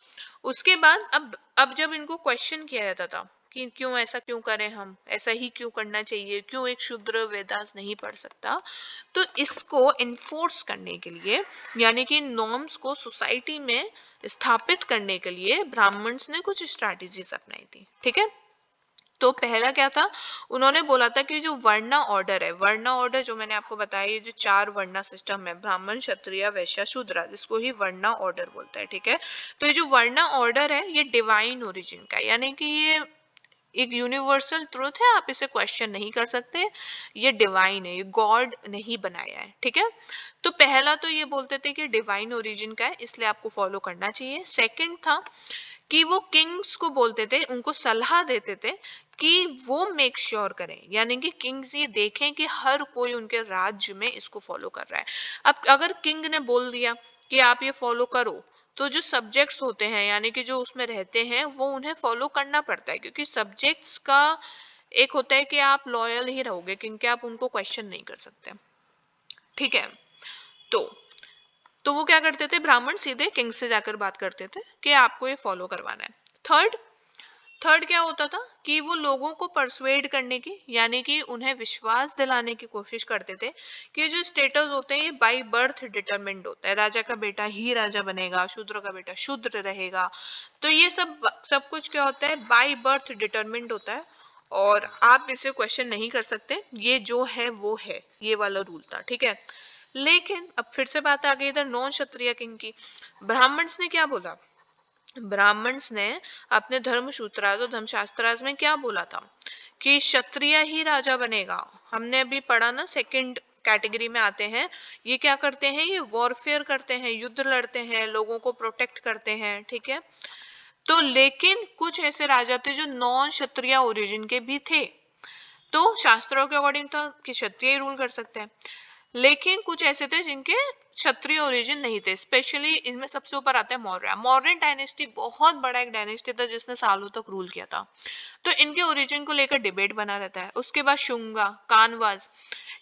उसके बाद अब जब इनको क्वेश्चन किया जाता था कि क्यों ऐसा क्यों करें, हम ऐसा ही क्यों करना चाहिए, क्यों एक शूद्र वेदास नहीं पढ़ सकता, तो इसको इन्फोर्स करने के लिए, यानी कि नॉर्म्स को सोसाइटी में स्थापित करने के लिए ब्राह्मण्स ने कुछ स्ट्रैटेजीज अपनाई थी, ठीक है। तो पहला क्या था, उन्होंने बोला था कि जो वर्णा ऑर्डर है, वर्णा ऑर्डर जो मैंने आपको बताया, ये जो 4 वर्णा सिस्टम है, ब्राह्मण क्षत्रिय वैश्य शूद्र, जिसको ही वर्णा ऑर्डर बोलता है, ठीक है। तो ये जो वर्णा ऑर्डर है ये डिवाइन ओरिजिन का है, यानी कि ये एक यूनिवर्सल ट्रूथ है, आप इसे क्वेश्चन नहीं कर सकते, ये डिवाइन है, ये गॉड नहीं बनाया है, ठीक है। तो पहला तो ये बोलते थे कि डिवाइन ओरिजिन का है, इसलिए आपको फॉलो करना चाहिए। सेकंड था कि वो किंग्स को बोलते थे, उनको सलाह देते थे कि वो मेक श्योर करें, यानी कि किंग्स ये देखें कि हर कोई उनके राज्य में इसको फॉलो कर रहा है। अब अगर किंग ने बोल दिया कि आप ये फॉलो करो, तो जो सब्जेक्ट्स होते हैं यानी कि जो उसमें रहते हैं वो उन्हें फॉलो करना पड़ता है, क्योंकि सब्जेक्ट्स का एक होता है कि आप लॉयल ही रहोगे, क्योंकि आप उनको क्वेश्चन नहीं कर सकते, ठीक है। तो वो क्या करते थे, ब्राह्मण सीधे किंग से जाकर बात करते थे कि आपको ये फॉलो करवाना है। थर्ड थर्ड क्या होता था कि वो लोगों को परसुएड करने की, यानी कि उन्हें विश्वास दिलाने की कोशिश करते थे कि जो स्टेटस होते हैं ये बाय बर्थ डिटरमिन्ड होता है, राजा का बेटा ही राजा बनेगा, शूद्र का बेटा शूद्र रहेगा। तो ये सब सब कुछ क्या होता है, बाय बर्थ डिटरमिन्ड होता है, और आप इसे क्वेश्चन नहीं कर सकते, ये जो है वो है, ये वाला रूल था, ठीक है। लेकिन अब फिर से बात आ गई इधर नॉन क्षत्रिय किंग की। ब्राह्मण्स ने क्या बोला, ब्राह्मण्स ने अपने धर्मसूत्रास और धर्मशास्त्रास में क्या बोला था कि क्षत्रिय ही राजा बनेगा। हमने अभी पढ़ा ना, सेकंड कैटेगरी में आते हैं, ये क्या करते हैं, ये वॉरफेयर करते हैं, युद्ध लड़ते हैं, लोगों को प्रोटेक्ट करते हैं, ठीक है। तो लेकिन कुछ ऐसे राजा थे जो नॉन क्षत्रिय ओरिजिन के भी थे, तो शास्त्रों के अकॉर्डिंग था कि क्षत्रिय रूल कर सकते हैं। लेकिन कुछ ऐसे थे जिनके क्षत्रिय ओरिजिन नहीं थे, स्पेशली इनमें सबसे ऊपर आता है मौर्य। मौर्य डायनेस्टी बहुत बड़ा एक डायनेस्टी था जिसने सालों तक रूल किया था, तो इनके ओरिजिन को लेकर डिबेट बना रहता है। उसके बाद शुंगा, कानवाज,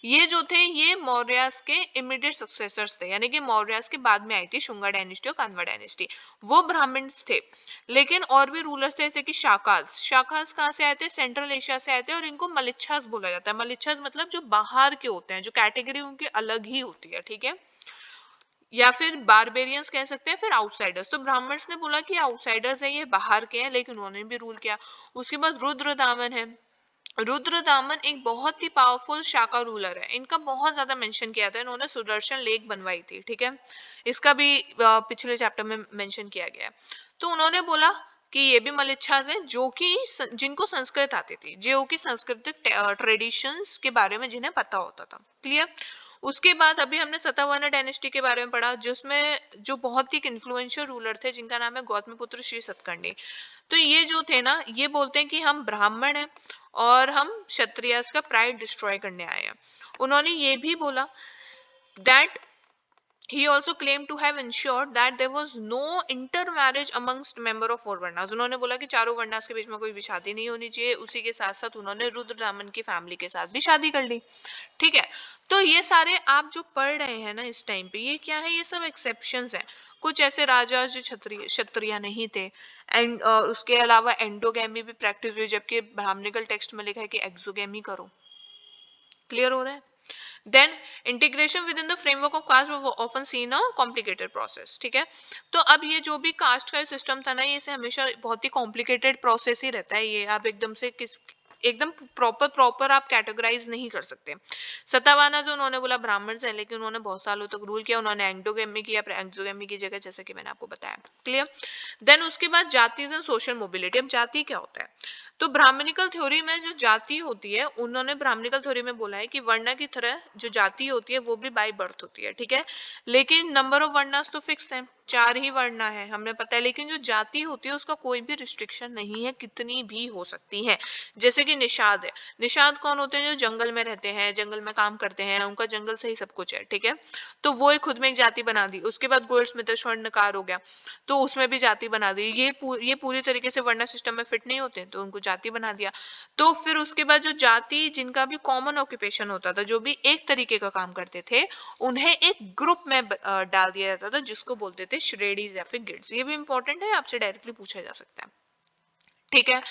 ये जो थे ये मौर्यास के इमीडिएट सक्सेसर्स थे, यानी कि मौर्यास के बाद में आई थी शुंगा डायनेस्टी और कानवा डायनेस्टी। वो ब्राह्मण्स थे, लेकिन और भी रूलर्स थे जैसे कि शाकाज। शाकाज कहाँ से आए थे, सेंट्रल एशिया से आए थे, और इनको मलिच्छास बोला जाता है। मलिच्छास मतलब जो बाहर के होते हैं, जो कैटेगरी उनकी अलग ही होती है, ठीक है, या फिर बारबेरियंस कह सकते हैं, फिर आउटसाइडर्स। तो ब्राह्मण्स ने बोला कि आउटसाइडर्स है, ये बाहर के हैं, लेकिन उन्होंने भी रूल किया। उसके बाद रुद्रदामन है। रुद्रदामन एक बहुत ही पावरफुल शाका रूलर है, इनका बहुत ज्यादा मेंशन किया था, इन्होंने सुदर्शन लेक बनवाई थी, ठीक है। इसका भी पिछले चैप्टर में मेंशन किया गया है। तो उन्होंने बोला कि ये भी मलिच्छास हैं, जो कि जिनको संस्कृत आती थी, जो कि सांस्कृतिक ट्रेडिशंस के बारे में जिन्हें पता होता था, क्लियर। उसके बाद अभी हमने सतावाहन डायनेस्टी के बारे में पढ़ा, जिसमें जो बहुत ही इन्फ्लुएंशियल रूलर थे जिनका नाम है गौतमीपुत्र श्री सतकर्णी। तो ये जो थे ना, ये बोलते हैं कि हम ब्राह्मण हैं और हम क्षत्रियस का प्राइड डिस्ट्रॉय करने आए हैं। उन्होंने ये भी बोला that he also claimed to have ensured that there was no intermarriage amongst member of four varnas। उन्होंने बोला कि चारों वर्णास के बीच में कोई भी शादी नहीं होनी चाहिए। उसी के साथ साथ उन्होंने रुद्रदामन की फैमिली के साथ भी शादी कर ली, ठीक है। तो ये सारे आप जो पढ़ रहे हैं ना इस टाइम पे, ये क्या है, ये सब एक्सेप्शंस हैं। कुछ ऐसे राजा जो क्षत्रिय क्षत्रिय नहीं थे, एंड उसके अलावा एंडोगैमी भी प्रैक्टिस हुई, जबकि ब्राह्मणिकल टेक्स्ट में लिखा है कि एक्सोगैमी करो। क्लियर हो रहा है। Then integration within the framework of caste often seen a complicated process, ठीक है। तो अब ये जो भी कास्ट का सिस्टम था ना, ये से हमेशा बहुत ही कॉम्प्लिकेटेड प्रोसेस ही रहता है, ये आप एकदम से किस एकदम प्रॉपर आप कैटेगराइज नहीं कर सकते। सतावाना जो उन्होंने बोला ब्राह्मण है, लेकिन उन्होंने बहुत सालों तक रूल किया, उन्होंने एंडोगेमी किया, एक्सोगेमी की जगह, जैसे कि मैंने आपको बताया, क्लियर। देन उसके बाद जातीज एंड सोशल मोबिलिटी। अब जाति क्या होता है, तो ब्राह्मणिकल थ्योरी में जो जाति होती है, उन्होंने ब्राह्मणिकल थ्योरी में बोला है कि वर्ण की तरह जो जाति होती है वो भी बाय बर्थ होती है, ठीक है। लेकिन नंबर ऑफ वर्णास तो फिक्स है, 4 ही वर्ण है, हमें पता है। लेकिन जो जाति होती है उसका कोई भी रिस्ट्रिक्शन नहीं है, कितनी भी हो सकती है। जैसे कि निषाद है। निषाद कौन होते हैं, जो जंगल में रहते हैं, जंगल में काम करते हैं, उनका जंगल से ही सब कुछ है, ठीक है। तो वो एक खुद में एक जाति बना दी। उसके बाद गोल्ड स्मिथ स्वर्णकार हो गया, तो उसमें भी जाति बना दी। ये पूरी तरीके से वर्ण सिस्टम में फिट नहीं होते, तो उनको जाति बना दिया। तो फिर उसके बाद जो जाति जिनका भी कॉमन ऑक्यूपेशन होता था, जो भी एक तरीके का काम करते थे, उन्हें एक ग्रुप में डाल दिया जाता था, जिसको बोलते थे श्रेणीज या फिर गिल्ड्स। ये भी इंपॉर्टेंट है, आपसे डायरेक्टली पूछा जा सकता है, ठीक है।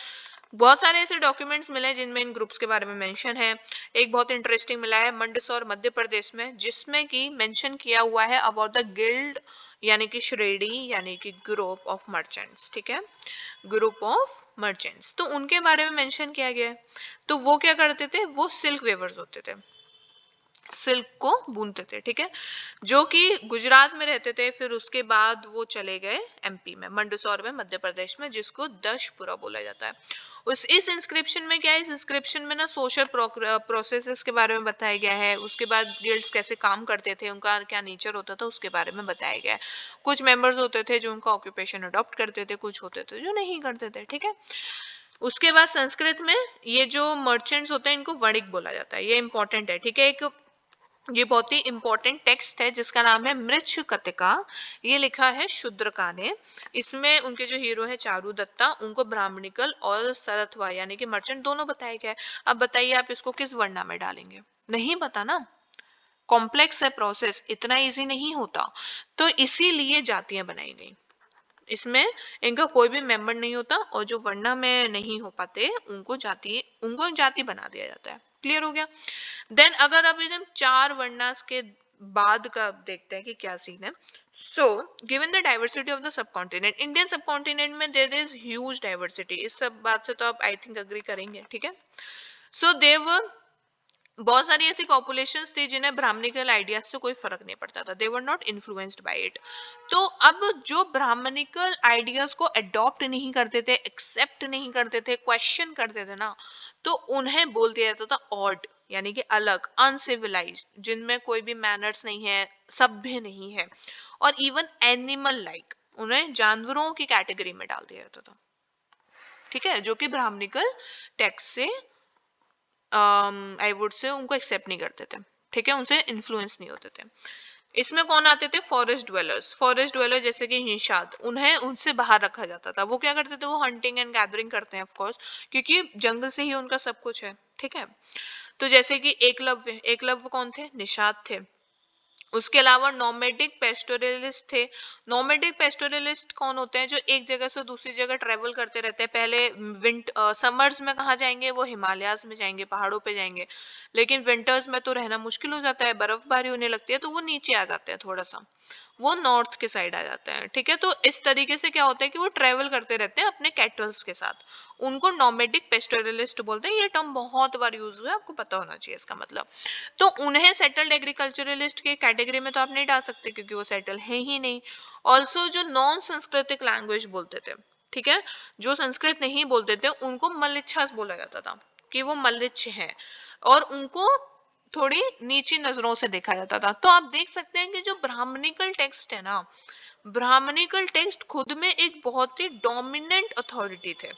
बहुत सारे ऐसे डॉक्यूमेंट्स मिले हैं जिनमें इन ग्रुप्स के बारे में मेंशन है। एक बहुत इंटरेस्टिंग मिला है मंडसौर मध्य प्रदेश में, जिसमें कि मेंशन किया हुआ है अबाउट द गिल्ड, यानी कि श्रेणी, यानी कि ग्रुप ऑफ मर्चेंट्स, ठीक है, ग्रुप ऑफ मर्चेंट्स। तो उनके बारे में मेंशन किया गया है। तो वो क्या करते थे, वो सिल्क वेवर्स होते थे। सिल्क को बूनते थे, ठीक है, जो कि गुजरात में रहते थे। फिर उसके बाद वो चले गए एमपी में, मंदसौर में, मध्य प्रदेश में, जिसको दशपुरा बोला जाता है। उस इस इंस्क्रिप्शन में क्या है, इस इंस्क्रिप्शन में ना सोशल प्रोसेसेस के बारे में बताया गया है। उसके बाद गिल्ड्स कैसे काम करते थे, उनका क्या नेचर होता था, उसके बारे में बताया गया है। कुछ मेंबर्स होते थे जो उनका ऑक्यूपेशन अडॉप्ट करते थे, कुछ होते थे जो नहीं करते थे, ठीक है। उसके बाद संस्कृत में ये जो मर्चेंट्स होते हैं इनको वणिक बोला जाता है, ये इंपॉर्टेंट है, ठीक है। एक ये बहुत ही इंपॉर्टेंट टेक्स्ट है जिसका नाम है मृच्छकटिका। ये लिखा है शूद्रका ने। इसमें उनके जो हीरो है चारु दत्ता, उनको ब्राह्मणिकल और सरथवा यानी कि मर्चेंट दोनों बताया गया है। अब बताइए आप इसको किस वर्णा में डालेंगे, नहीं पता ना, कॉम्प्लेक्स है प्रोसेस, इतना इजी नहीं होता। तो इसीलिए जातियां बनाई गई। इसमें इनका कोई भी मेंबर नहीं होता और जो वर्णा में नहीं हो पाते उनको जाति बना दिया जाता है। क्लियर हो गया। देन अगर अब एकदम चार वर्णास के बाद का देखते हैं कि क्या सीन है। So given the diversity of the sub continent, Indian सब कॉन्टिनेंट में देयर इज ह्यूज डाइवर्सिटी। इस सब बात से तो आप आई थिंक अग्री करेंगे, ठीक है। सो देवर बहुत सारी ऐसी पॉपुलेशंस थी जिन्हें ब्राह्मणिकल आइडियाज से कोई फर्क नहीं पड़ता था, they were not influenced by it. तो अब जो ब्राह्मणिकल आइडियाज को अडॉप्ट नहीं करते थे, एक्सेप्ट नहीं करते थे, क्वेश्चन करते थे ना, तो उन्हें बोल दिया जाता था ऑड, यानी कि अलग, अनसिविलाइज्ड, जिनमें कोई भी मैनर्स नहीं है, सभ्य नहीं है, और इवन एनिमल लाइक, उन्हें जानवरों की कैटेगरी में डाल दिया जाता था, ठीक है, जो कि ब्राह्मणिकल टेक्स्ट से आई वुड से उनको एक्सेप्ट नहीं करते थे, ठीक है, उनसे इन्फ्लुएंस नहीं होते थे। इसमें कौन आते थे, फॉरेस्ट ड्वेलर्स। फॉरेस्ट ड्वेलर जैसे कि निषाद, उन्हें उनसे बाहर रखा जाता था। वो क्या करते थे, वो हंटिंग एंड गैदरिंग करते हैं ऑफ कोर्स, क्योंकि जंगल से ही उनका सब कुछ है, ठीक है। तो जैसे कि एकलव्य, एकलव्य कौन थे, निषाद थे। उसके अलावा नोमेडिक पेस्टोरलिस्ट थे। नोमेडिक पेस्टोरलिस्ट कौन होते हैं, जो एक जगह से दूसरी जगह ट्रेवल करते रहते हैं। पहले समर्स में कहाँ जाएंगे, वो हिमालयाज में जाएंगे, पहाड़ों पे जाएंगे, लेकिन विंटर्स में तो रहना मुश्किल हो जाता है, बर्फबारी होने लगती है, तो वो नीचे आ जाते हैं, थोड़ा सा वो नॉर्थ के साइड आ जाते हैं, ठीक है। तो इस तरीके से क्या होता है कि वो ट्रेवल करते रहते हैं अपने कैटल्स के साथ, उनको नोमेडिक पेस्टोरलिस्ट बोलते हैं। ये टर्म बहुत बार यूज हुआ है, आपको पता होना चाहिए इसका मतलब। तो उन्हें सेटल्ड एग्रीकल्चरलिस्ट के कैटेगरी में तो आप नहीं डाल सकते, क्योंकि वो सेटल है ही नहीं। ऑल्सो जो नॉन संस्कृतिक लैंग्वेज बोलते थे, ठीक है, जो संस्कृत नहीं बोलते थे, उनको मलिच्छास बोला जाता था, कि वो मलिच्छ हैं, और उनको थोड़ी नीची नजरों से देखा जाता था। तो आप देख सकते हैं कि जो ब्राह्मणिकल टेक्स्ट है ना, ब्राह्मणिकल टेक्स्ट खुद में एक बहुत ही डोमिनेंट अथॉरिटी थे,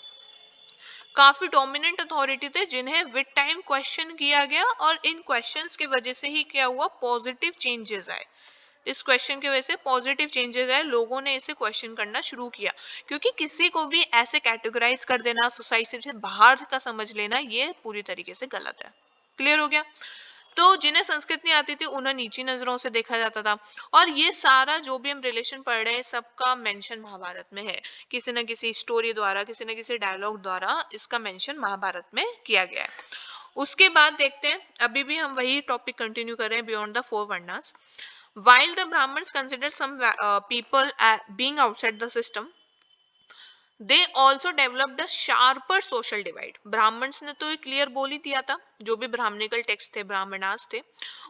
काफी डोमिनेंट अथॉरिटी थे, जिन्हें विद टाइम क्वेश्चन किया गया, और इन क्वेश्चंस की वजह से ही क्या हुआ, पॉजिटिव चेंजेस आए। इस क्वेश्चन की वजह से पॉजिटिव चेंजेस आए, लोगों ने इसे क्वेश्चन करना शुरू किया। क्योंकि किसी को भी ऐसे कैटेगराइज कर देना, सोसाइटी से बाहर का समझ लेना, ये पूरी तरीके से गलत है। क्लियर हो गया। तो जिन्हें संस्कृत नहीं आती थी उन्हें नीची नजरों से देखा जाता था। और ये सारा जो भी हम रिलेशन पढ़ रहे हैं, सबका मेंशन महाभारत में है, किसी न किसी स्टोरी द्वारा, किसी न किसी डायलॉग द्वारा इसका मेंशन महाभारत में किया गया है। उसके बाद देखते हैं, अभी भी हम वही टॉपिक कंटिन्यू कर रहे हैं, beyond the four varnas. While the Brahmins considered some people being outside the system, they also developed a sharper social divide. Brahmans ने तो क्लियर बोल ही दिया था, जो भी ब्राह्मणिकल टेक्स्ट थे, ब्राह्मणास थे,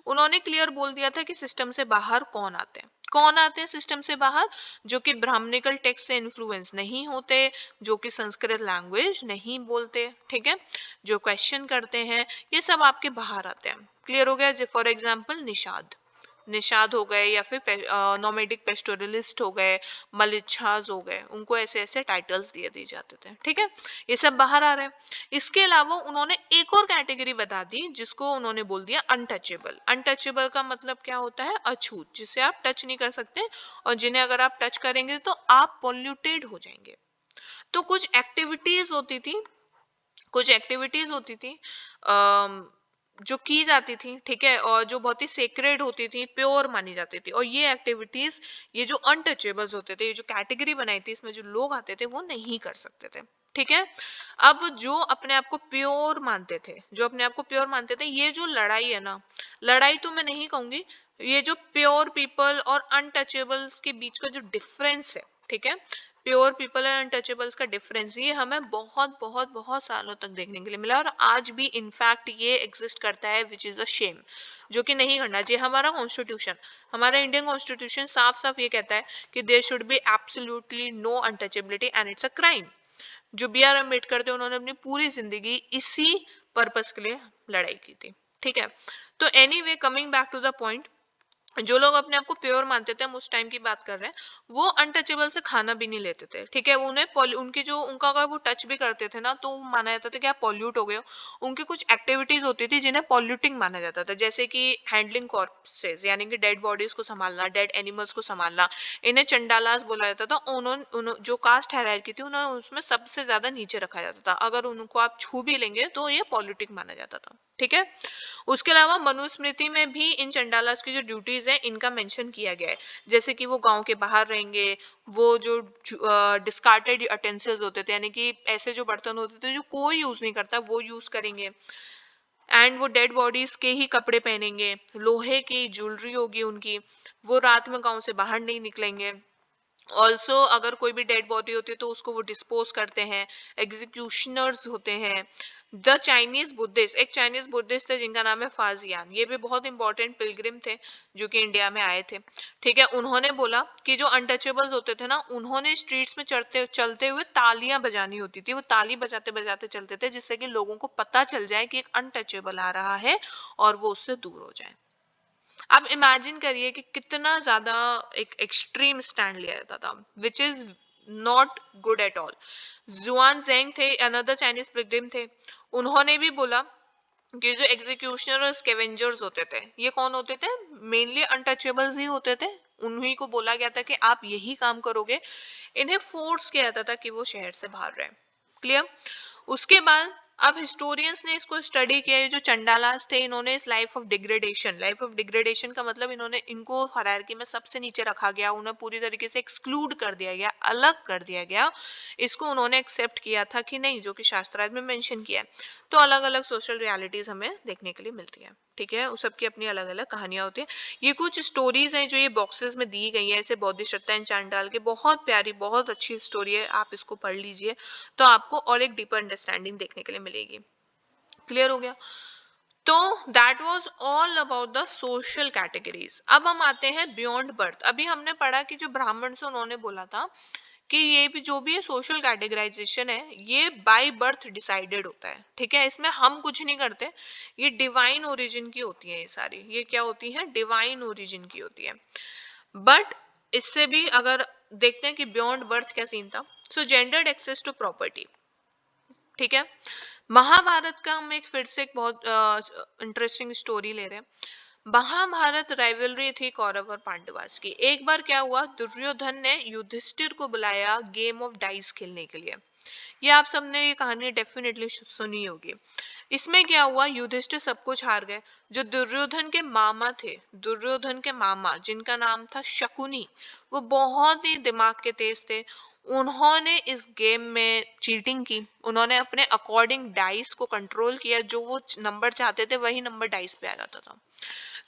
उन्होंने क्लियर बोल दिया था कि सिस्टम से बाहर कौन आते हैं, कौन आते हैं सिस्टम से बाहर, जो कि ब्राह्मणिकल टेक्स्ट से इन्फ्लुएंस नहीं होते, जो कि संस्कृत लैंग्वेज नहीं बोलते, ठीक है, जो क्वेश्चन करते हैं, ये सब आपके बाहर आते हैं। क्लियर हो गया। फॉर एग्जाम्पल निषाद, निषाद हो गए, या फिर नोमेडिक पेस्टोरलिस्ट हो गए, मलिच्छास हो गए, उनको ऐसे ऐसे टाइटल्स दिए जाते थे, ठीक है। ये सब बाहर आ रहे हैं। इसके अलावा उन्होंने एक और कैटेगरी बता दी, जिसको उन्होंने बोल दिया अनटचेबल। अनटचेबल का मतलब क्या होता है, अछूत, जिसे आप टच नहीं कर सकते, और जिन्हें अगर आप टच करेंगे तो आप पॉल्यूटेड हो जाएंगे। तो कुछ एक्टिविटीज होती थी, कुछ एक्टिविटीज होती थी जो की जाती थी, ठीक है, और जो बहुत ही सेक्रेड होती थी, प्योर मानी जाती थी, और ये एक्टिविटीज, ये जो अनटचेबल्स होते थे, ये जो कैटेगरी बनाई थी, इसमें जो लोग आते थे वो नहीं कर सकते थे, ठीक है। अब जो अपने आप को प्योर मानते थे, जो अपने आप को प्योर मानते थे, ये जो लड़ाई है ना, लड़ाई तो मैं नहीं कहूंगी, ये जो प्योर पीपल और अनटचेबल्स के बीच का जो डिफरेंस है, ठीक है, प्योर पीपल एंड अनटचेबल्स का डिफरेंस, ये हमें बहुत बहुत बहुत सालों तक देखने के लिए मिला और आज भी इनफैक्ट ये एग्जिस्ट करता है, विच इज अ शेम, जो कि नहीं करना चाहिए। हमारा कॉन्स्टिट्यूशन, हमारा इंडियन कॉन्स्टिट्यूशन साफ साफ ये कहता है कि there should be absolutely no untouchability and it's a crime. जो बी आर अम्बेडकर थे उन्होंने अपनी पूरी जिंदगी इसी पर्पस के लिए लड़ाई की थी, ठीक है। तो anyway, coming back to the point, जो लोग अपने आप को प्योर मानते थे, हम उस टाइम की बात कर रहे हैं, वो अनटचेबल से खाना भी नहीं लेते थे, ठीक है। उन्हें उनकी जो उनका अगर वो टच भी करते थे ना, तो माना जाता था कि आप पॉल्यूट हो गए हो। उनकी कुछ एक्टिविटीज होती थी जिन्हें पॉल्यूटिंग माना जाता था, जैसे कि हैंडलिंग कॉर्पसेस, यानी कि डेड बॉडीज को संभालना, डेड एनिमल्स को संभालना। इन्हें चंडालास बोला जाता था। जो कास्ट हायरार्की थी, उन्हें उसमें सबसे ज्यादा नीचे रखा जाता था। अगर उनको आप छू भी लेंगे तो ये पॉल्यूटिक माना जाता था, ठीक है। उसके अलावा मनुस्मृति में भी इन चंडालास की जो ड्यूटीज है इनका मेंशन किया गया है, जैसे कि वो गांव के बाहर रहेंगे, वो जो डिस्कार्टेड यूटेंसिल्स होते थे, यानी कि ऐसे जो बर्तन होते थे जो कोई यूज नहीं करता, वो यूज करेंगे। एंड वो डेड बॉडीज के ही कपड़े पहनेंगे, लोहे की ज्वेलरी होगी उनकी, वो रात में गांव से बाहर नहीं निकलेंगे। ऑल्सो अगर कोई भी डेड बॉडी होती है तो उसको वो डिस्पोज करते हैं। एग्जीक्यूशनर्स होते हैं। द चाइनीज बुद्धिस्ट, एक चाइनीज बुद्धिस्ट थे जिनका नाम है फाजियान, ये भी बहुत इंपॉर्टेंट पिलग्रिम थे जो कि इंडिया में आए थे, ठीक है। उन्होंने बोला कि जो अनटचेबल्स होते थे ना, उन्होंने स्ट्रीट्स में चलते हुए तालियां बजानी होती थी, वो ताली बजाते बजाते चलते थे, जिससे कि लोगों को पता चल जाए कि एक अनटचेबल आ रहा है और वो उससे दूर हो जाए। आप इमेजिन करिए कि कितना ज्यादा एक एक्सट्रीम स्टैंड लिया जाता था, which is not good at all. जुआन जेंग थे, अनदर चाइनीज पिलग्रिम थे। उन्होंने भी बोला कि जो एग्जीक्यूशनर और स्कैवेंजर्स होते थे, ये कौन होते थे? मेनली अनटचेबल्स ही होते थे। उन्हीं को बोला गया था कि आप यही काम करोगे। इन्हें फोर्स किया जाता था कि वो शहर से बाहर रहे। क्लियर? उसके बाद अब हिस्टोरियंस ने इसको स्टडी किया, ये जो चंडालास थे, इन्होंने इस लाइफ ऑफ डिग्रेडेशन का मतलब इन्होंने इनको हायरार्की में सबसे नीचे रखा गया, उन्हें पूरी तरीके से एक्सक्लूड कर दिया गया, अलग कर दिया गया। इसको उन्होंने एक्सेप्ट किया था कि नहीं, जो कि शास्त्रार्थ में मेंशन किया है। तो अलग अलग सोशल रियलिटीज हमें देखने के लिए मिलती है, ठीक है। उस सबकी अपनी अलग अलग कहानियां होती है। ये कुछ स्टोरीज हैं जो ये बॉक्सेस में दी गई है, ऐसे बौद्धिशट्टा एंड चांडाल के, बहुत प्यारी बहुत अच्छी स्टोरी है, आप इसको पढ़ लीजिए तो आपको और एक डीपर अंडरस्टैंडिंग देखने के लिए मिलेगी। क्लियर हो गया? तो that was all about the social categories. अब हम आते हैं बियॉन्ड बर्थ। अभी हमने पढ़ा कि जो ब्राह्मण से उन्होंने बोला था कि ये भी जो भी है सोशल कैटेगराइजेशन है, ये बाय बर्थ डिसाइडेड होता है, ठीक है। इसमें हम कुछ नहीं करते, ये डिवाइन ओरिजिन की होती है। ये सारी ये क्या होती है? डिवाइन ओरिजिन की होती है। बट इससे भी अगर देखते हैं कि बियॉन्ड बर्थ क्या सीन था। सो जेंडर्ड एक्सेस टू प्रॉपर्टी, ठीक है। महाभारत का हम एक फिर से एक बहुत इंटरेस्टिंग स्टोरी ले रहे हैं। महाभारत राइवलरी थी कौरव और पांडवास की। एक बार क्या हुआ, दुर्योधन ने युधिष्ठिर को बुलाया गेम ऑफ डाइस खेलने के लिए। ये आप सबने ये कहानी डेफिनेटली सुनी होगी। इसमें क्या हुआ, युधिष्ठिर सब कुछ हार गए। जो दुर्योधन के मामा थे, दुर्योधन के मामा जिनका नाम था शकुनी, वो बहुत ही दिमाग के तेज थे। उन्होंने इस गेम में चीटिंग की। उन्होंने अपने अकॉर्डिंग डाइस को कंट्रोल किया, जो वो नंबर चाहते थे वही नंबर डाइस पे आ जाता था।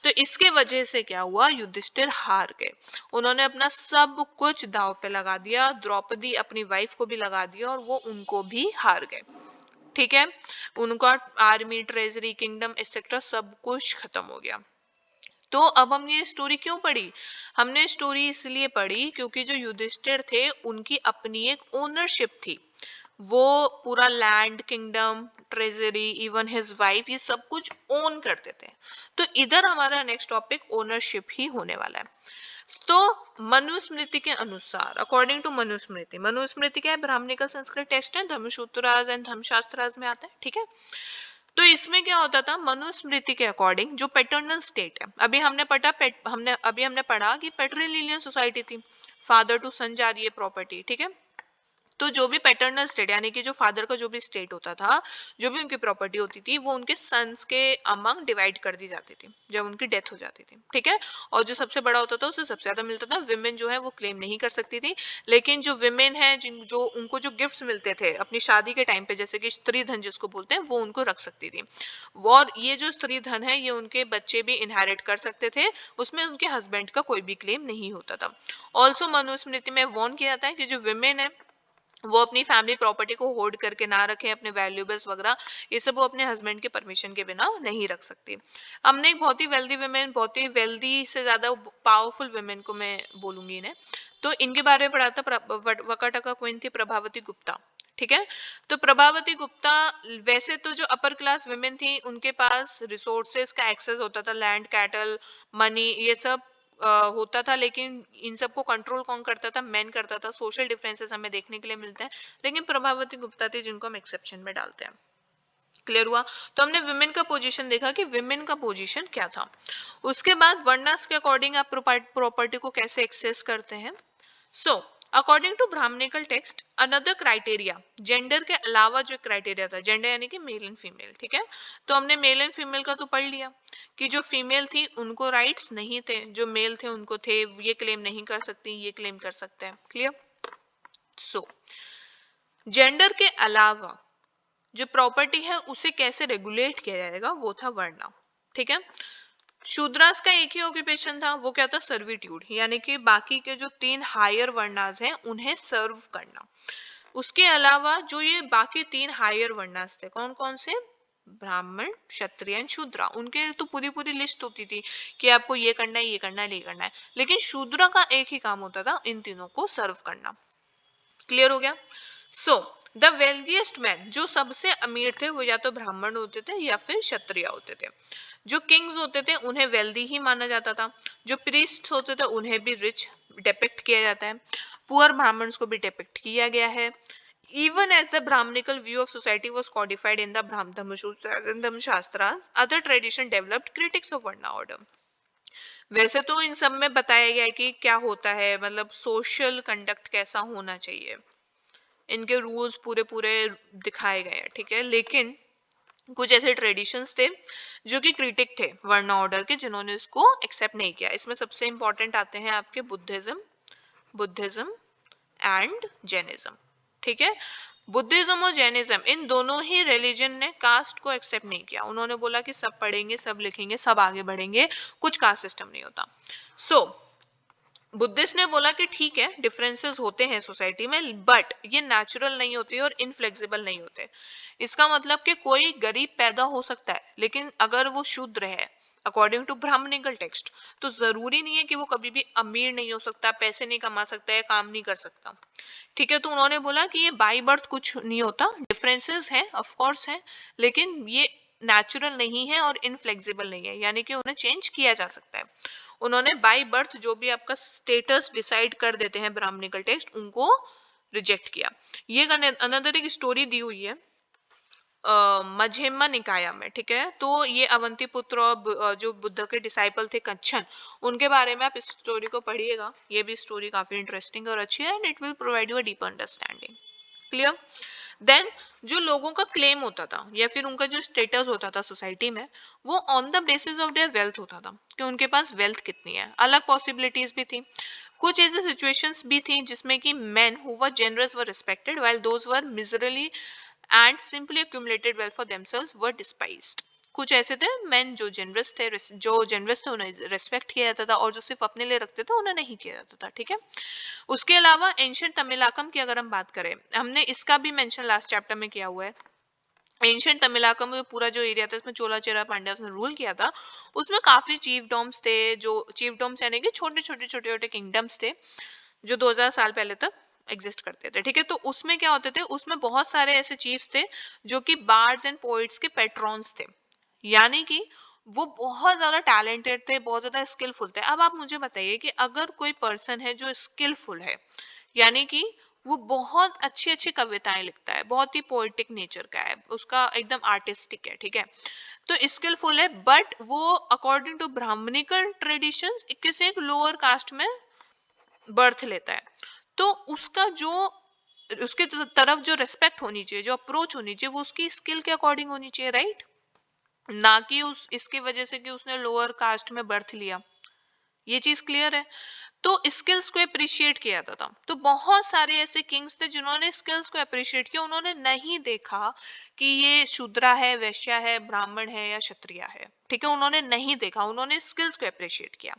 तो इसके वजह से क्या हुआ, युधिष्ठिर हार गए। उन्होंने अपना सब कुछ दांव पे लगा दिया, द्रौपदी अपनी वाइफ को भी लगा दिया और वो उनको भी हार गए, ठीक है। उनका आर्मी, ट्रेजरी, किंगडम एक्सेट्रा सब कुछ खत्म हो गया। तो अब हम ये स्टोरी क्यों पढ़ी? हमने स्टोरी इसलिए पढ़ी क्योंकि जो युधिष्ठिर थे उनकी अपनी एक ओनरशिप थी। वो पूरा land, kingdom, treasury, even his wife, ये सब कुछ ओन करते थे। तो इधर हमारा नेक्स्ट टॉपिक ओनरशिप ही होने वाला है। तो मनुस्मृति के अनुसार, अकॉर्डिंग टू मनुस्मृति, मनुस्मृति क्या है? ब्राह्मणिकल संस्कृत टेक्स्ट है, धर्मसूत्रास एंड धर्मशास्त्रास में आता है, ठीक है। तो इसमें क्या होता था, मनुस्मृति के अकॉर्डिंग जो पेटर्नल स्टेट है, अभी हमने पढ़ा कि पेट्रिलिनियन सोसाइटी थी, फादर टू सन जा रही है प्रॉपर्टी, ठीक है। तो जो भी पैटर्नल स्टेट यानी कि जो फादर का जो भी स्टेट होता था, जो भी उनकी प्रॉपर्टी होती थी, वो उनके सन्स के अमंग डिवाइड कर दी जाती थी जब उनकी डेथ हो जाती थी, ठीक है। और जो सबसे बड़ा होता था उसे सबसे ज्यादा मिलता था। विमेन जो है वो क्लेम नहीं कर सकती थी, लेकिन जो विमेन है जिन जो उनको जो गिफ्ट्स मिलते थे अपनी शादी के टाइम पे, जैसे कि स्त्री धन जिसको बोलते हैं, वो उनको रख सकती थी। और ये जो स्त्री धन है ये उनके बच्चे भी इनहेरिट कर सकते थे, उसमें उनके हस्बैंड का कोई भी क्लेम नहीं होता था। ऑल्सो मनुस्मृति में वॉर्न किया जाता है कि जो विमेन है वो अपनी फैमिली प्रॉपर्टी को होल्ड करके ना रखें, अपने वैल्यूएबल्स वगैरह ये सब वो अपने हस्बैंड के परमिशन के बिना नहीं रख सकती। हमने एक बहुत ही वेल्दी वुमेन, बहुत ही वेल्दी से ज्यादा पावरफुल वुमेन को मैं बोलूंगी इन्हें, तो इनके बारे में पढ़ा था। वकाटका क्वीन थी प्रभावती गुप्ता, ठीक है। तो प्रभावती गुप्ता, वैसे तो जो अपर क्लास वुमेन थी उनके पास रिसोर्सेज का एक्सेस होता था, लैंड, कैटल, मनी, ये सब होता था, लेकिन इन सबको कंट्रोल कौन करता था? मैन करता था। सोशल डिफरेंसेस हमें देखने के लिए मिलते हैं, लेकिन प्रभावती गुप्ता थी जिनको हम एक्सेप्शन में डालते हैं। क्लियर हुआ? तो हमने विमेन का पोजीशन देखा कि विमेन का पोजीशन क्या था। उसके बाद वर्णास के अकॉर्डिंग आप प्रॉपर्टी को कैसे एक्सेस करते हैं। So according to Brahmanical text, another criteria, gender के अलावा जो क्राइटेरिया था, जेंडर यानी कि मेल एंड फीमेल, ठीक है। तो हमने मेल एंड फीमेल का तो पढ़ लिया कि जो फीमेल थी उनको राइट्स नहीं थे, जो मेल थे उनको थे, ये क्लेम नहीं कर सकती, ये क्लेम कर सकते हैं। क्लियर? सो जेंडर के अलावा जो प्रॉपर्टी है उसे कैसे रेगुलेट किया जाएगा, वो था वर्ण, ठीक है। शूद्रास का एक ही ऑक्यूपेशन था, वो क्या था? सर्विट्यूड, यानी कि बाकी के जो 3 हायर वर्णास हैं उन्हें सर्व करना। उसके अलावा जो ये बाकी 3 हायर वर्णास थे, कौन कौन से? ब्राह्मण, क्षत्रिय एंड शूद्रा, उनके तो पूरी पूरी लिस्ट होती थी कि आपको ये करना है, ये करना है, ये करना है, लेकिन शूद्र का एक ही काम होता था, इन तीनों को सर्व करना। क्लियर हो गया? सो द वेल्थिएस्ट मैन, जो सबसे अमीर थे, वो या तो ब्राह्मण होते थे या फिर क्षत्रिय होते थे। जो किंग्स होते थे उन्हें वेल्दी ही माना जाता था। जो प्रीस्ट होते थे उन्हें भी रिच डिपिक्ट किया जाता है। पुअर ब्राह्मण्स को भी डिपिक्ट किया गया है। Even as the Brahminical view of society was codified in the Dhම්mashastra, other tradition developed critics of Varna order. वैसे तो इन सब में बताया गया है कि क्या होता है, मतलब सोशल कंडक्ट कैसा होना चाहिए, इनके रूल्स पूरे पूरे दिखाए गए हैं, ठीक है। लेकिन कुछ ऐसे ट्रेडिशंस थे जो कि क्रिटिक थे वर्ण ऑर्डर के, जिन्होंने इसको एक्सेप्ट नहीं किया। इसमें सबसे इंपॉर्टेंट आते हैं आपके बुद्धिज्म, बुद्धिज्म एंड जैनिज्म, ठीक है। बुद्धिज्म और जैनिज्म, इन दोनों ही रिलीजन ने कास्ट को एक्सेप्ट नहीं किया। उन्होंने बोला कि सब पढ़ेंगे, सब लिखेंगे, सब आगे बढ़ेंगे, कुछ कास्ट सिस्टम नहीं होता। सो बुद्धिस्ट ने बोला कि ठीक है, डिफरेंसेस होते हैं सोसाइटी में, बट ये नेचुरल नहीं होते और इनफ्लेक्सिबल नहीं होते। इसका मतलब कि कोई गरीब पैदा हो सकता है, लेकिन अगर वो शूद्र है अकॉर्डिंग टू ब्राह्मणिकल टेक्स्ट, तो जरूरी नहीं है कि वो कभी भी अमीर नहीं हो सकता, पैसे नहीं कमा सकता है, काम नहीं कर सकता, ठीक है। तो उन्होंने बोला कि ये बाई बर्थ कुछ नहीं होता, डिफरेंसेस हैं, ऑफ कोर्स है, लेकिन ये नेचुरल नहीं है और इनफ्लेक्सिबल नहीं है, यानी कि उन्हें चेंज किया जा सकता है। उन्होंने बाय बर्थ जो भी आपका स्टेटस डिसाइड कर देते हैं ब्राह्मणिकल टेक्स्ट, उनको रिजेक्ट किया। ये अनदर एक स्टोरी दी हुई है मझेम्मा निकाया में, ठीक है। तो ये अवंती पुत्र और जो बुद्ध के डिसाइपल थे कच्छन, उनके बारे में आप इस स्टोरी को पढ़िएगा। ये भी स्टोरी काफी इंटरेस्टिंग और अच्छी है, and it will provide you a deep understanding. Clear? Then जो लोगों का क्लेम होता था या फिर उनका जो स्टेटस होता था सोसाइटी में, वो on the basis of their wealth होता था, कि उनके पास वेल्थ कितनी है। अलग पॉसिबिलिटीज भी थी, कुछ ऐसे सिचुएशंस भी थी जिसमें कि men who were generous were respected while those were miserly and simply accumulated wealth for themselves were despised। कुछ ऐसे थे मेन जो जेनरस थे, उन्हें रेस्पेक्ट किया जाता था, और जो सिर्फ अपने लिए रखते थे उन्हें नहीं किया जाता था, ठीक है। उसके अलावा एंशियंट तमिलाकम की अगर हम बात करें, हमने इसका भी मेंशन लास्ट चैप्टर में किया हुआ है। एंशियंट तमिलाकम में पूरा जो एरिया था, इसमें चोला चेरा पांड्यास ने रूल किया था। उसमें काफी चीफ डॉम्स थे, जो चीफ डॉम्स यानी कि छोटे छोटे छोटे छोटे किंगडम्स थे, जो 2000 साल पहले तक एग्जिस्ट करते थे, ठीक है। तो उसमें क्या होते थे, उसमें बहुत सारे ऐसे चीफ्स थे जो कि बार्ड्स एंड पोइट्स के पेट्रॉन्स थे, यानी कि वो बहुत ज्यादा टैलेंटेड थे, बहुत ज्यादा स्किलफुल थे। अब आप मुझे बताइए कि अगर कोई पर्सन है जो स्किलफुल है, यानी कि वो बहुत अच्छी अच्छी कविताएं लिखता है, बहुत ही पोएटिक नेचर का है, उसका एकदम आर्टिस्टिक है, ठीक है, तो स्किलफुल है, बट वो अकॉर्डिंग टू ब्राह्मणिकल ट्रेडिशंस किसी एक लोअर कास्ट में बर्थ लेता है, तो उसका जो उसके तरफ जो रिस्पेक्ट होनी चाहिए, जो अप्रोच होनी चाहिए, वो उसकी स्किल के अकॉर्डिंग होनी चाहिए, राइट? ना कि उस इसकी वजह से कि उसने लोअर कास्ट में बर्थ लिया। ये चीज क्लियर है। तो स्किल्स को अप्रिशिएट किया जाता था। तो बहुत सारे ऐसे किंग्स थे जिन्होंने स्किल्स को अप्रिशिएट किया। उन्होंने नहीं देखा कि ये शूद्रा है, वैश्या है, ब्राह्मण है या क्षत्रिय है, ठीक है, उन्होंने नहीं देखा, उन्होंने स्किल्स को अप्रिशिएट किया।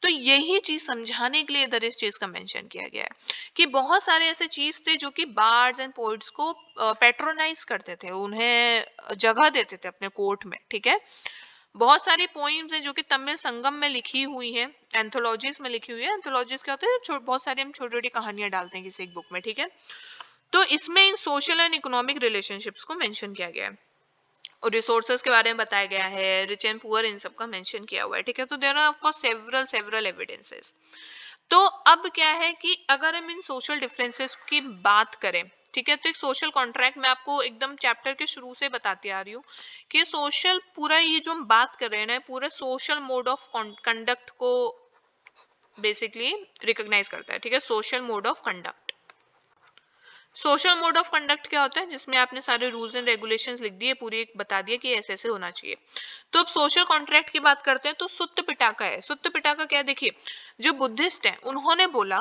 तो यही चीज समझाने के लिए इधर इस चीज का मेंशन किया गया है कि बहुत सारे ऐसे चीफ्स थे जो कि बार्ड्स एंड पोइट्स को पेट्रोनाइज करते थे, उन्हें जगह देते थे अपने कोर्ट में, ठीक है। बहुत सारी पोइम्स हैं जो कि तमिल संगम में लिखी हुई हैं, एंथोलॉजीज में लिखी हुई है। एंथोलॉजीज क्या होते हैं, बहुत सारी हम छोटी छोटी कहानियां डालते हैं किसी एक बुक में, ठीक है। तो इसमें इन सोशल एंड इकोनॉमिक रिलेशनशिप्स को मेंशन किया गया है और रिसोर्सेज के बारे में बताया गया है, रिच एंड पुअर, इन सब का मेंशन किया हुआ है, ठीक है। तो there are of course several several evidences. तो अब क्या है कि अगर हम इन सोशल डिफरेंसेस की बात करें, ठीक है, तो एक सोशल कॉन्ट्रैक्ट मैं आपको एकदम चैप्टर के शुरू से बताती आ रही हूँ कि सोशल पूरा ये जो हम बात कर रहे हैं ना, पूरा सोशल मोड ऑफ कंडक्ट को बेसिकली रिकॉग्नाइज करता है, ठीक है। Social mode of conduct, social mode of conduct क्या होता है, जिसमें आपने सारे रूल्स एंड रेगुलेशंस लिख दिए, पूरी एक बता दिया कि ऐसे ऐसे होना चाहिए। तो अब सोशल कॉन्ट्रैक्ट की बात करते हैं। तो सुत्त पिटाका है। सुत्त पिटाका क्या है, देखिए, जो बुद्धिस्ट हैं उन्होंने बोला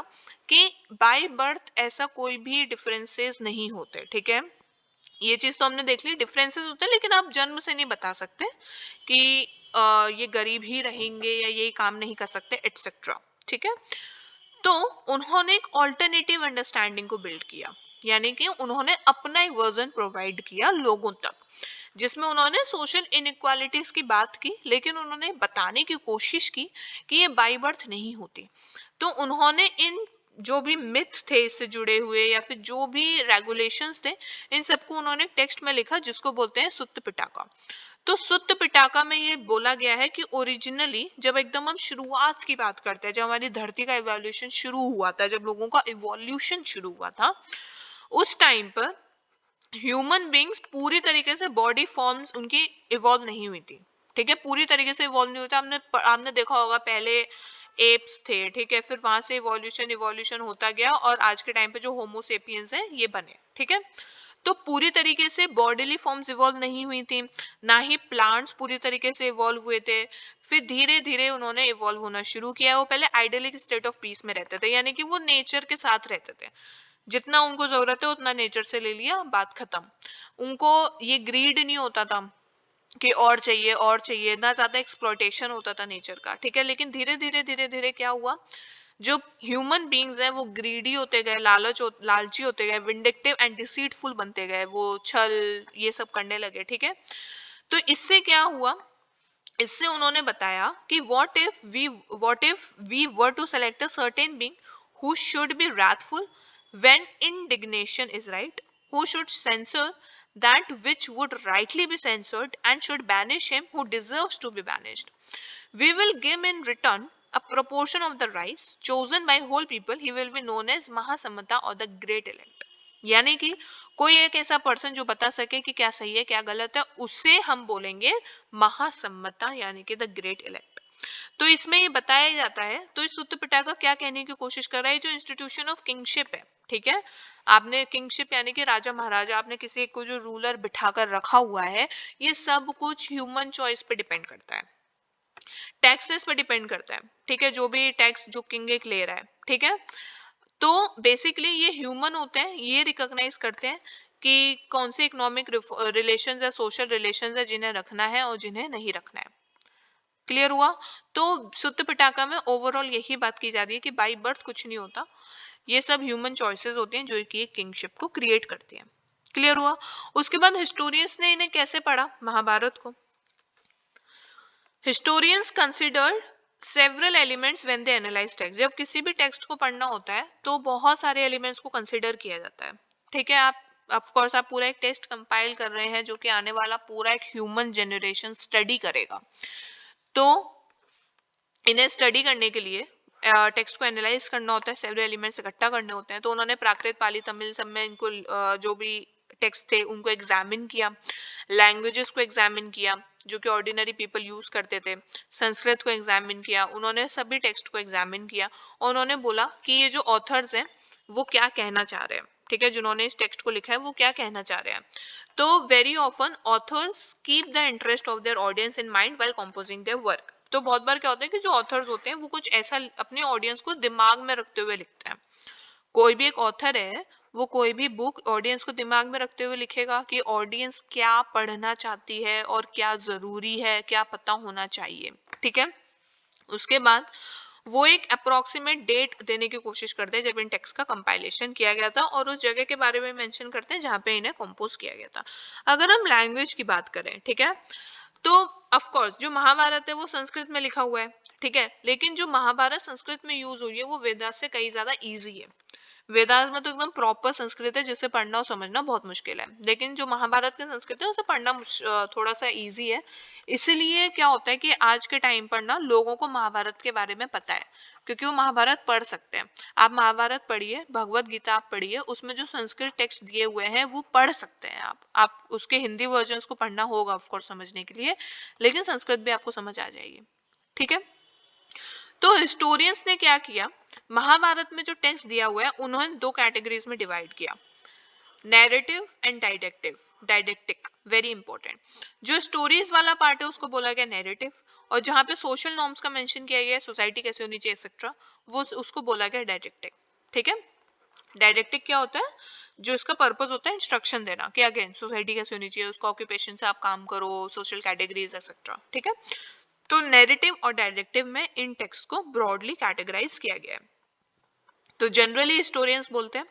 कि बाय बर्थ ऐसा कोई भी डिफरेंसेस नहीं होते, ठीक है। ये चीज तो हमने देख ली, डिफरेंसेस होते हैं, लेकिन आप जन्म से नहीं बता सकते कि ये गरीब ही रहेंगे या ये काम नहीं कर सकते, एटसेट्रा, ठीक है। तो उन्होंने एक ऑल्टरनेटिव अंडरस्टैंडिंग को बिल्ड किया, यानी कि उन्होंने अपना एक वर्जन प्रोवाइड किया लोगों तक, जिसमें उन्होंने सोशल इनइक्वालिटीज की बात की, लेकिन उन्होंने बताने की कोशिश की कि ये बाई बर्थ नहीं होती। तो उन्होंने इन जो भी मिथ थे इससे जुड़े हुए या फिर जो भी रेगुलेशंस थे, इन सबको उन्होंने टेक्स्ट में लिखा, जिसको बोलते हैं सुत्त पिटाका। तो सुत्त पिटाका में ये बोला गया है कि ओरिजिनली जब एकदम हम शुरुआत की बात करते हैं, जब हमारी धरती का इवोल्यूशन शुरू हुआ था, जब लोगों का इवोल्यूशन शुरू हुआ था, उस टाइम पर ह्यूमन बींग्स पूरी तरीके से बॉडी फॉर्म्स उनकी इवॉल्व नहीं हुई थी, ठीक है, पूरी तरीके से इवॉल्व नहीं हुई थी। हमने आपने देखा होगा पहले एप्स थे, ठीक है, फिर वहां से इवोल्यूशन इवोल्यूशन होता गया और आज के टाइम पे जो होमोसेपियंस हैं ये बने, ठीक है। तो पूरी तरीके से बॉडीली फॉर्म्स इवॉल्व नहीं हुई थी, ना ही प्लांट्स पूरी तरीके से इवॉल्व हुए थे। फिर धीरे धीरे उन्होंने इवॉल्व होना शुरू किया। वो पहले आइडियलिक स्टेट ऑफ पीस में रहते थे, यानी कि वो नेचर के साथ रहते थे, जितना उनको जरूरत है उतना नेचर से ले लिया, बात खत्म। उनको ये ग्रीड नहीं होता था कि और चाहिए और चाहिए, ना ज्यादा एक्सप्लॉयटेशन होता था नेचर का, ठीक है। लेकिन धीरे धीरे धीरे धीरे क्या हुआ, जो ह्यूमन बींग्स हैं वो ग्रीडी होते गए, लालची होते गए, विंडिक्टिव एंड डिसीटफुल बनते गए, वो छल ये सब करने लगे, ठीक है। तो इससे क्या हुआ, इससे उन्होंने बताया कि what if we were to select a certain being who should be wrathful when indignation is right, who should censor that which would rightly be censored, and should banish him who deserves to be banished. We will give in return a proportion of the rice chosen by whole people. He will be known as Mahasammata or the Great Elect. यानी कि कोई एक ऐसा person जो बता सके कि क्या सही है क्या गलत है, उसे हम बोलेंगे महासम्मता, यानी कि द ग्रेट इलेक्ट। तो इसमें ये बताया जाता है। तो इस सुत्त पिटाका क्या कहने की कोशिश कर रहा है, जो इंस्टीट्यूशन ऑफ किंगशिप है, ठीक है, आपने किंगशिप यानी कि राजा महाराजा, आपने किसी एक को जो रूलर बिठाकर रखा हुआ है, ये सब कुछ ह्यूमन चॉइस पे डिपेंड करता है, टैक्सेस पे डिपेंड करता है, ठीक है, जो भी टैक्स जो किंग एक ले रहा है, ठीक है। तो बेसिकली ये ह्यूमन होते हैं, ये रिकॉग्नाइज करते हैं कि कौन से इकोनॉमिक रिलेशंस या सोशल रिलेशंस है जिन्हें रखना है और जिन्हें नहीं रखना है। क्लियर हुआ। तो सुत्त पिटाका में ओवरऑल यही बात की जा रही है कि बाई बर्थ कुछ नहीं होता, ये सब ह्यूमन चॉइसेस होती हैं जो कि किंगशिप को क्रिएट करती हैं। क्लियर हुआ। उसके बाद हिस्टोरियंस ने इन्हें कैसे पढ़ा, महाभारत को। Historians considered several elements when they analyse text. जब किसी भी टेक्स्ट को पढ़ना होता है तो बहुत सारे एलिमेंट्स को कंसिडर किया जाता है, ठीक है। आप ऑफ कोर्स आप पूरा एक टेस्ट कंपाइल कर रहे हैं जो कि आने वाला पूरा एक ह्यूमन जनरेशन स्टडी करेगा। तो इन्हें स्टडी करने के लिए टेक्स्ट को एनालाइज करना होता है, सेवरल एलिमेंट्स इकट्ठा करने होते हैं। तो उन्होंने प्राकृत, पाली, तमिल सब में इनको जो भी टेक्स्ट थे उनको एग्जामिन किया, लैंग्वेजेस को एग्जामिन किया जो कि ऑर्डिनरी पीपल यूज करते थे, संस्कृत को एग्जामिन किया, उन्होंने सभी टेक्स्ट को एग्जामिन किया और उन्होंने बोला कि ये जो ऑथर्स हैं वो क्या कहना चाह रहे हैं, ठीक है, जिन्होंने इस टेक्स्ट को लिखा है वो क्या कहना चाह रहे हैं। तो very often authors keep the interest of their audience in mind while composing their work. तो बहुत बार क्या होता है कि जो ऑथर्स होते हैं वो कुछ ऐसा अपने ऑडियंस को दिमाग में रखते हुए लिखते हैं। कोई भी एक ऑथर है, वो कोई भी बुक ऑडियंस को दिमाग में रखते हुए लिखेगा कि ऑडियंस क्या पढ़ना चाहती है और क्या जरूरी है, क्या पता होना चाहिए। ठीक है, उसके बाद वो एक अप्रोक्सीमेट डेट देने की कोशिश करते हैं जब इन टेक्स्ट का कंपाइलेशन किया गया था, और उस जगह के बारे में मेंशन करते हैं जहाँ पे इन्हें कंपोज किया गया था। अगर हम लैंग्वेज की बात करें, ठीक है, तो ऑफ कोर्स जो महाभारत है वो संस्कृत में लिखा हुआ है, ठीक है, लेकिन जो महाभारत संस्कृत में यूज हुई है वो वेदास से कई ज्यादा इजी है। वेदास में तो एकदम प्रॉपर संस्कृत है जिसे पढ़ना और समझना बहुत मुश्किल है, लेकिन जो महाभारत की संस्कृत है उसे पढ़ना थोड़ा सा इजी है। इसलिए क्या होता है कि आज के टाइम पर ना लोगों को महाभारत के बारे में पता है, क्योंकि वो महाभारत पढ़ सकते हैं। आप महाभारत पढ़िए, भगवत गीता आप पढ़िए, उसमें जो संस्कृत टेक्स्ट दिए हुए हैं वो पढ़ सकते हैं आप उसके हिंदी वर्जन को पढ़ना होगा ऑफकोर्स समझने के लिए, लेकिन संस्कृत भी आपको समझ आ जाएगी। ठीक है, तो हिस्टोरियंस ने क्या किया, महाभारत में जो टेक्स्ट दिया हुआ है उन्होंने दो कैटेगरीज में डिवाइड किया, narrative and didactic. Didactic very important. जो स्टोरीज वाला पार्ट है उसको बोला गया नैरेटिव, और जहां पे सोशल नॉर्म्स का मेंशन किया गया है, सोसाइटी कैसे होनी चाहिए एक्सेट्रा, वो उसको बोला गया डाइडेक्टिक। ठीक है, डाइडेक्टिक क्या होता है, जो इसका पर्पस होता है इंस्ट्रक्शन देना कि अगेन सोसाइटी कैसे होनी चाहिए, उसका ऑक्यूपेशन से आप काम करो, सोशल कैटेगरीज एक्सेट्रा। ठीक है, तो नैरेटिव और डायरेक्टिव में इन टेक्स्ट को ब्रॉडली कैटेगराइज किया गया है। तो जनरली हिस्टोरियंस बोलते हैं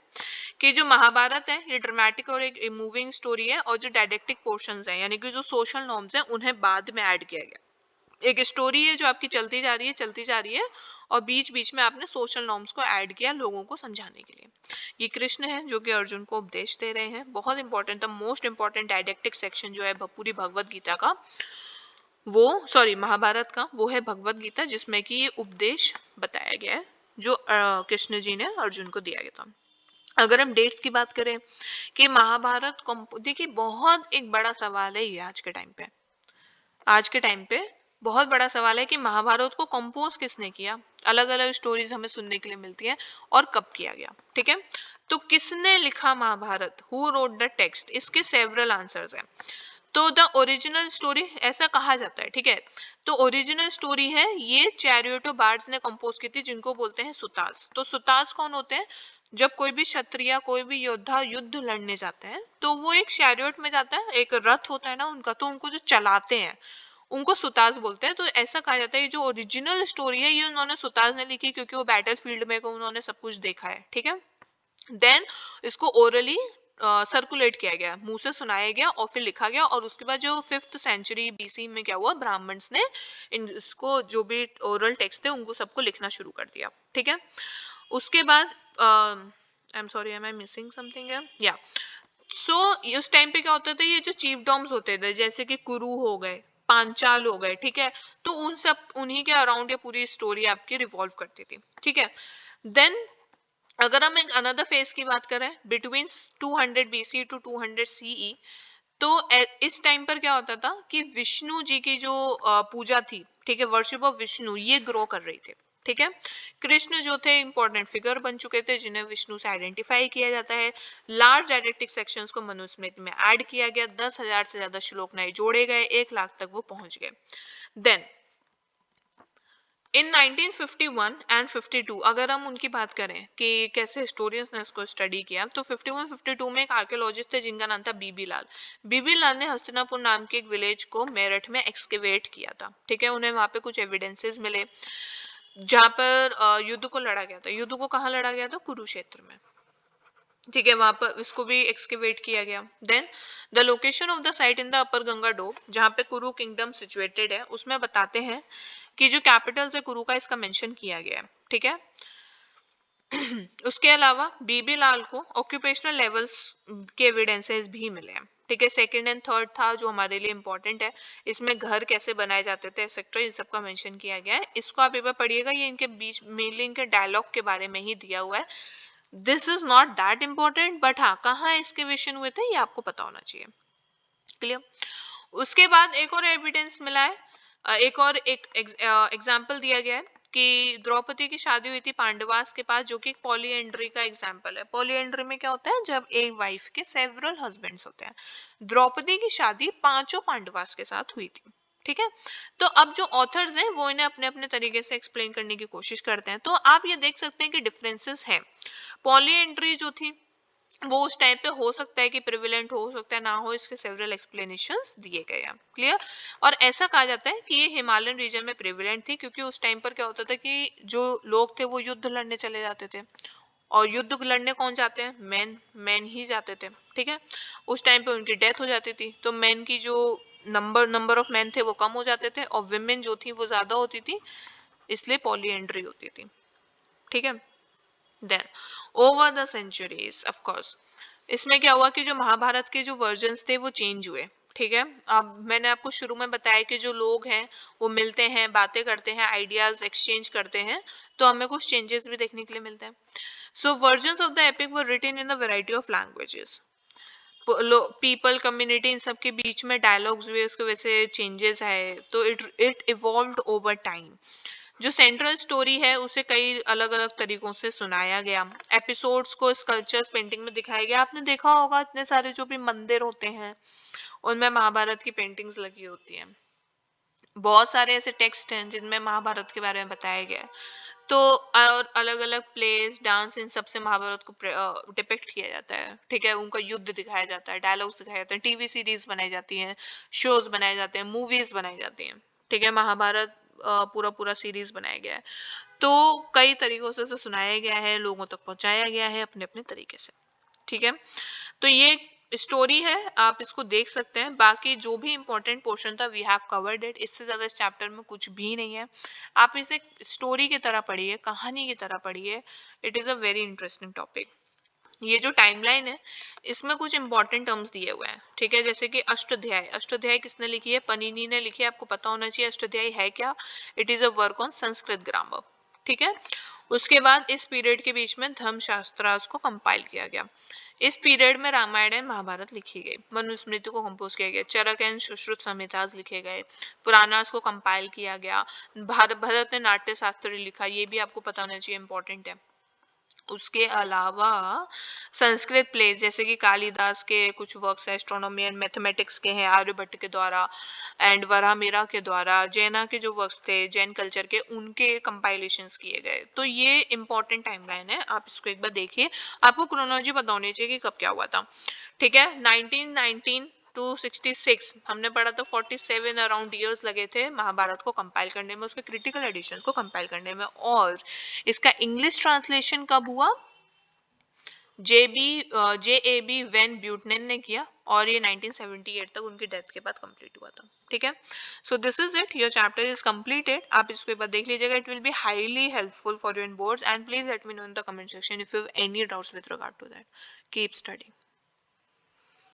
कि जो महाभारत है ये ड्रामेटिक और एक मूविंग स्टोरी है, और जो डायडेक्टिक पोर्शंस हैं यानी कि जो सोशल नॉर्म्स हैं उन्हें बाद में ऐड किया गया। एक स्टोरी है जो आपकी चलती जा रही है चलती जा रही है, और बीच बीच में आपने सोशल नॉर्म्स को ऐड किया लोगों को समझाने के लिए। ये कृष्ण है जो कि अर्जुन को उपदेश दे रहे हैं। बहुत important, the most important didactic section जो है पूरी भगवत गीता का, वो सॉरी महाभारत का, वो है भगवत गीता, जिसमें कि ये उपदेश बताया गया है जो कृष्ण जी ने अर्जुन को दिया गया था। अगर हम डेट्स की बात करें कि महाभारत, देखिए बहुत एक बड़ा सवाल है ये आज के टाइम पे। आज के टाइम पे बहुत बड़ा सवाल है कि महाभारत को कंपोज किसने किया। अलग अलग स्टोरीज हमें सुनने के लिए मिलती है, और कब किया गया। ठीक है, तो किसने लिखा Mahabharata, who wrote the text, इसके सेवरल आंसर्स हैं। तो द ओरिजिनल स्टोरी ऐसा कहा जाता है, ठीक है, तो ओरिजिनल स्टोरी है ये चैरियोटो बार्ड्स ने कंपोज की थी, जिनको बोलते हैं सुतास। तो सुतास कौन होते हैं, जब कोई भी क्षत्रिय कोई भी योद्धा युद्ध लड़ने जाते हैं तो वो एक चैरियोट में जाता है, एक रथ होता है ना उनका, तो उनको जो चलाते हैं उनको सुतास बोलते हैं। तो ऐसा कहा जाता है जो ओरिजिनल स्टोरी है ये उन्होंने सुतास ने लिखी, क्योंकि वो बैटल फील्ड में उन्होंने सब कुछ देखा है। ठीक है, देन इसको ओरली सर्कुलेट किया गया, मुंह से सुनाया गया और फिर लिखा गया, और उसके बाद जो 5th सेंचुरी बीसी में क्या हुआ, ब्राह्मण्स ने इसको जो भी ओरल टेक्स्ट थे उनको सबको लिखना शुरू कर दिया। ठीक है, उसके बाद I am sorry, am I missing something है या सो उस टाइम पे क्या होता था, ये जो चीफ डॉम्स होते थे जैसे कि कुरु हो गए, पांचाल हो गए, ठीक है, तो उन सब उन्हीं के अराउंड ये पूरी स्टोरी आपकी रिवॉल्व करती थी। ठीक है, देन अगर हम एक अनदर फेज की बात करें बिटवीन 200 बीसी टू 200 सीई, तो इस टाइम पर क्या होता था कि विष्णु जी की जो पूजा थी, ठीक है, वर्शिप ऑफ विष्णु, ये ग्रो कर रही थी। ठीक है, कृष्ण जो थे इंपॉर्टेंट फिगर बन चुके थे जिन्हें विष्णु से आइडेंटिफाई किया जाता है। लार्ज डायडेक्टिक सेक्शंस को मनुस्मृति में ऐड किया गया, 10,000 से ज्यादा श्लोक नए जोड़े गए, 1 लाख तक वो पहुंच गए। देन इन 1951 एंड 52 अगर हम उनकी बात करें कि कैसे हिस्टोरियंस ने इसको स्टडी किया, तो 51-52 में एक आर्कियोलॉजिस्ट थे जिनका नाम था बीबी लाल। बीबी लाल ने हस्तिनापुर नाम के एक विलेज को मेरठ में एक्सकेवेट किया था। ठीक है, उन्हें वहां पे कुछ एविडेंसेस मिले जहां पर युद्ध को लड़ा गया था। युद्ध को कहाँ लड़ा गया था, कुरुक्षेत्र में। ठीक है, वहां पर इसको भी एक्सकेवेट किया गया। Then the location of the site in the upper Ganga Doab, जहां पे कुरु किंगडम सिचुएटेड है, उसमें बताते हैं कि जो कैपिटल्स है कुरु का, इसका मेंशन किया गया है। ठीक है, उसके अलावा बीबी लाल को ऑक्यूपेशनल लेवल्स के एविडेंसेस भी मिले हैं। ठीक है, सेकंड एंड थर्ड था जो हमारे लिए इंपॉर्टेंट है, इसमें घर कैसे बनाए जाते थे एक्सेट्रा, ये सब का मेंशन किया गया है। इसको आप एक बार पढ़िएगा, ये इनके बीच मेनली इनके डायलॉग के बारे में ही दिया हुआ है। This is not that important, but हाँ कहाँ इसके विषय हुए थे ये आपको पता होना चाहिए। क्लियर, उसके बाद एक और एविडेंस मिला है, एक और एक एग्जाम्पल दिया गया है कि द्रौपदी की शादी हुई थी पांडवास के पास, जो कि एक पॉलीएंड्री का एग्जाम्पल है। पॉलीएंड्री में क्या होता है, जब एक वाइफ के सेवरल हस्बैंड्स होते हैं। द्रौपदी की शादी पांचों पांडवास के साथ हुई थी। ठीक है, तो अब जो ऑथर्स हैं वो इन्हें अपने अपने तरीके से एक्सप्लेन करने की कोशिश करते हैं। तो आप ये देख सकते हैं कि डिफरेंसेस हैं। पॉलीएंड्री जो थी वो उस टाइम पे हो सकता है कि प्रिविलेंट हो सकता है ना हो, इसके सेवरल एक्सप्लेनेशंस दिए गए हैं। क्लियर। और ऐसा कहा जाता है कि ये हिमालयन रीजन में प्रिविलेंट थी, क्योंकि उस टाइम पर क्या होता था कि जो लोग थे वो युद्ध लड़ने चले जाते थे, और युद्ध लड़ने कौन जाते हैं, मैन ही जाते थे। ठीक है, उस टाइम पे उनकी डेथ हो जाती थी, तो मैन की जो नंबर ऑफ मैन थे वो कम हो जाते थे, और विमेन जो थी वो ज्यादा होती थी, इसलिए पॉलीएंड्री होती थी। ठीक है, then over the centuries of course इसमें क्या हुआ कि जो महाभारत के जो वर्जन्स थे वो चेंज हुए। ठीक है, अब मैंने आपको शुरू में बताया कि जो लोग हैं वो मिलते हैं, बातें करते हैं, आइडियाज एक्सचेंज करते हैं, तो हमें कुछ चेंजेस भी देखने के लिए मिलते हैं। So versions of the epic were written in a variety of languages. People community इन सब के बीच में डायलॉग्स हुए, उसके वजह से चेंजेस है, तो इट इवॉल्व्ड ओवर टाइम। जो सेंट्रल स्टोरी है उसे कई अलग अलग तरीकों से सुनाया गया, एपिसोड्स को स्कल्पचर्स पेंटिंग में दिखाया गया। आपने देखा होगा इतने सारे जो भी मंदिर होते हैं उनमें महाभारत की पेंटिंग्स लगी होती हैं। बहुत सारे ऐसे टेक्स्ट हैं जिनमें महाभारत के बारे में बताया गया है। तो और अलग अलग प्लेस डांस इन सब से महाभारत को डिपिक्ट किया जाता है। ठीक है, उनका युद्ध दिखाया जाता है, डायलॉग्स दिखाए जाते हैं, टीवी सीरीज बनाई जाती हैं, शोज बनाए जाते हैं, मूवीज बनाई जाती हैं। ठीक है, महाभारत पूरा पूरा सीरीज बनाया गया है। तो कई तरीकों से उसे सुनाया गया है, लोगों तक पहुंचाया गया है अपने अपने तरीके से। ठीक है, तो ये स्टोरी है, आप इसको देख सकते हैं। बाकी जो भी इंपॉर्टेंट पोर्शन था वी हैव कवर्ड इट, इससे ज्यादा इस चैप्टर में कुछ भी नहीं है। आप इसे स्टोरी की तरह पढ़िए, कहानी की तरह पढ़िए। It is a very interesting topic. ये जो टाइमलाइन है इसमें कुछ इंपॉर्टेंट टर्म्स दिए हुए हैं। ठीक है, जैसे कि अष्टाध्याय, अष्टाध्याय किसने लिखी है, पनीनी ने लिखी है। आपको पता होना चाहिए अष्टाध्याय है क्या। It is a work on Sanskrit grammar. ठीक है, उसके बाद इस पीरियड के बीच में धर्मशास्त्रास को कंपाइल किया गया। इस पीरियड में रामायण एंड महाभारत लिखी गई, मनुस्मृति को कंपोज किया गया, चरक एंड सुश्रुत संहिताज लिखे गए, पुराणास को कंपाइल किया गया, भारत भरत ने नाट्य शास्त्र लिखा, ये भी आपको पता होना चाहिए, इंपॉर्टेंट है। उसके अलावा संस्कृत प्लेस जैसे कि कालिदास के कुछ वर्क्स एस्ट्रोनॉमी एंड मैथमेटिक्स के हैं आर्यभट्ट के द्वारा, एंड वराहमिरा के द्वारा, जैना के जो वर्क्स थे जैन कल्चर के, उनके कंपाइलेशंस किए गए। तो ये इंपॉर्टेंट टाइमलाइन है, आप इसको एक बार देखिए। आपको क्रोनोलॉजी पता होनी चाहिए कि कब क्या हुआ था। ठीक है, 1919 टू 66 हमने पढ़ा था, 47 अराउंड ईयर्स लगे थे महाभारत को कंपाइल करने में, उसके क्रिटिकल एडिशंस को कंपाइल करने में। और इसका इंग्लिश ट्रांसलेशन कब हुआ, जे ए बी वेन ब्यूटनेन ने किया, और ये 1978 तक उनकी डेथ के बाद कंप्लीट हुआ था। ठीक है, so this is it, your chapter is completed. आप इसको एक बार देख लीजिएगा, it will be highly helpful for your in boards, and please let me know in the comment section if you have any doubts with regard to that. Keep studying.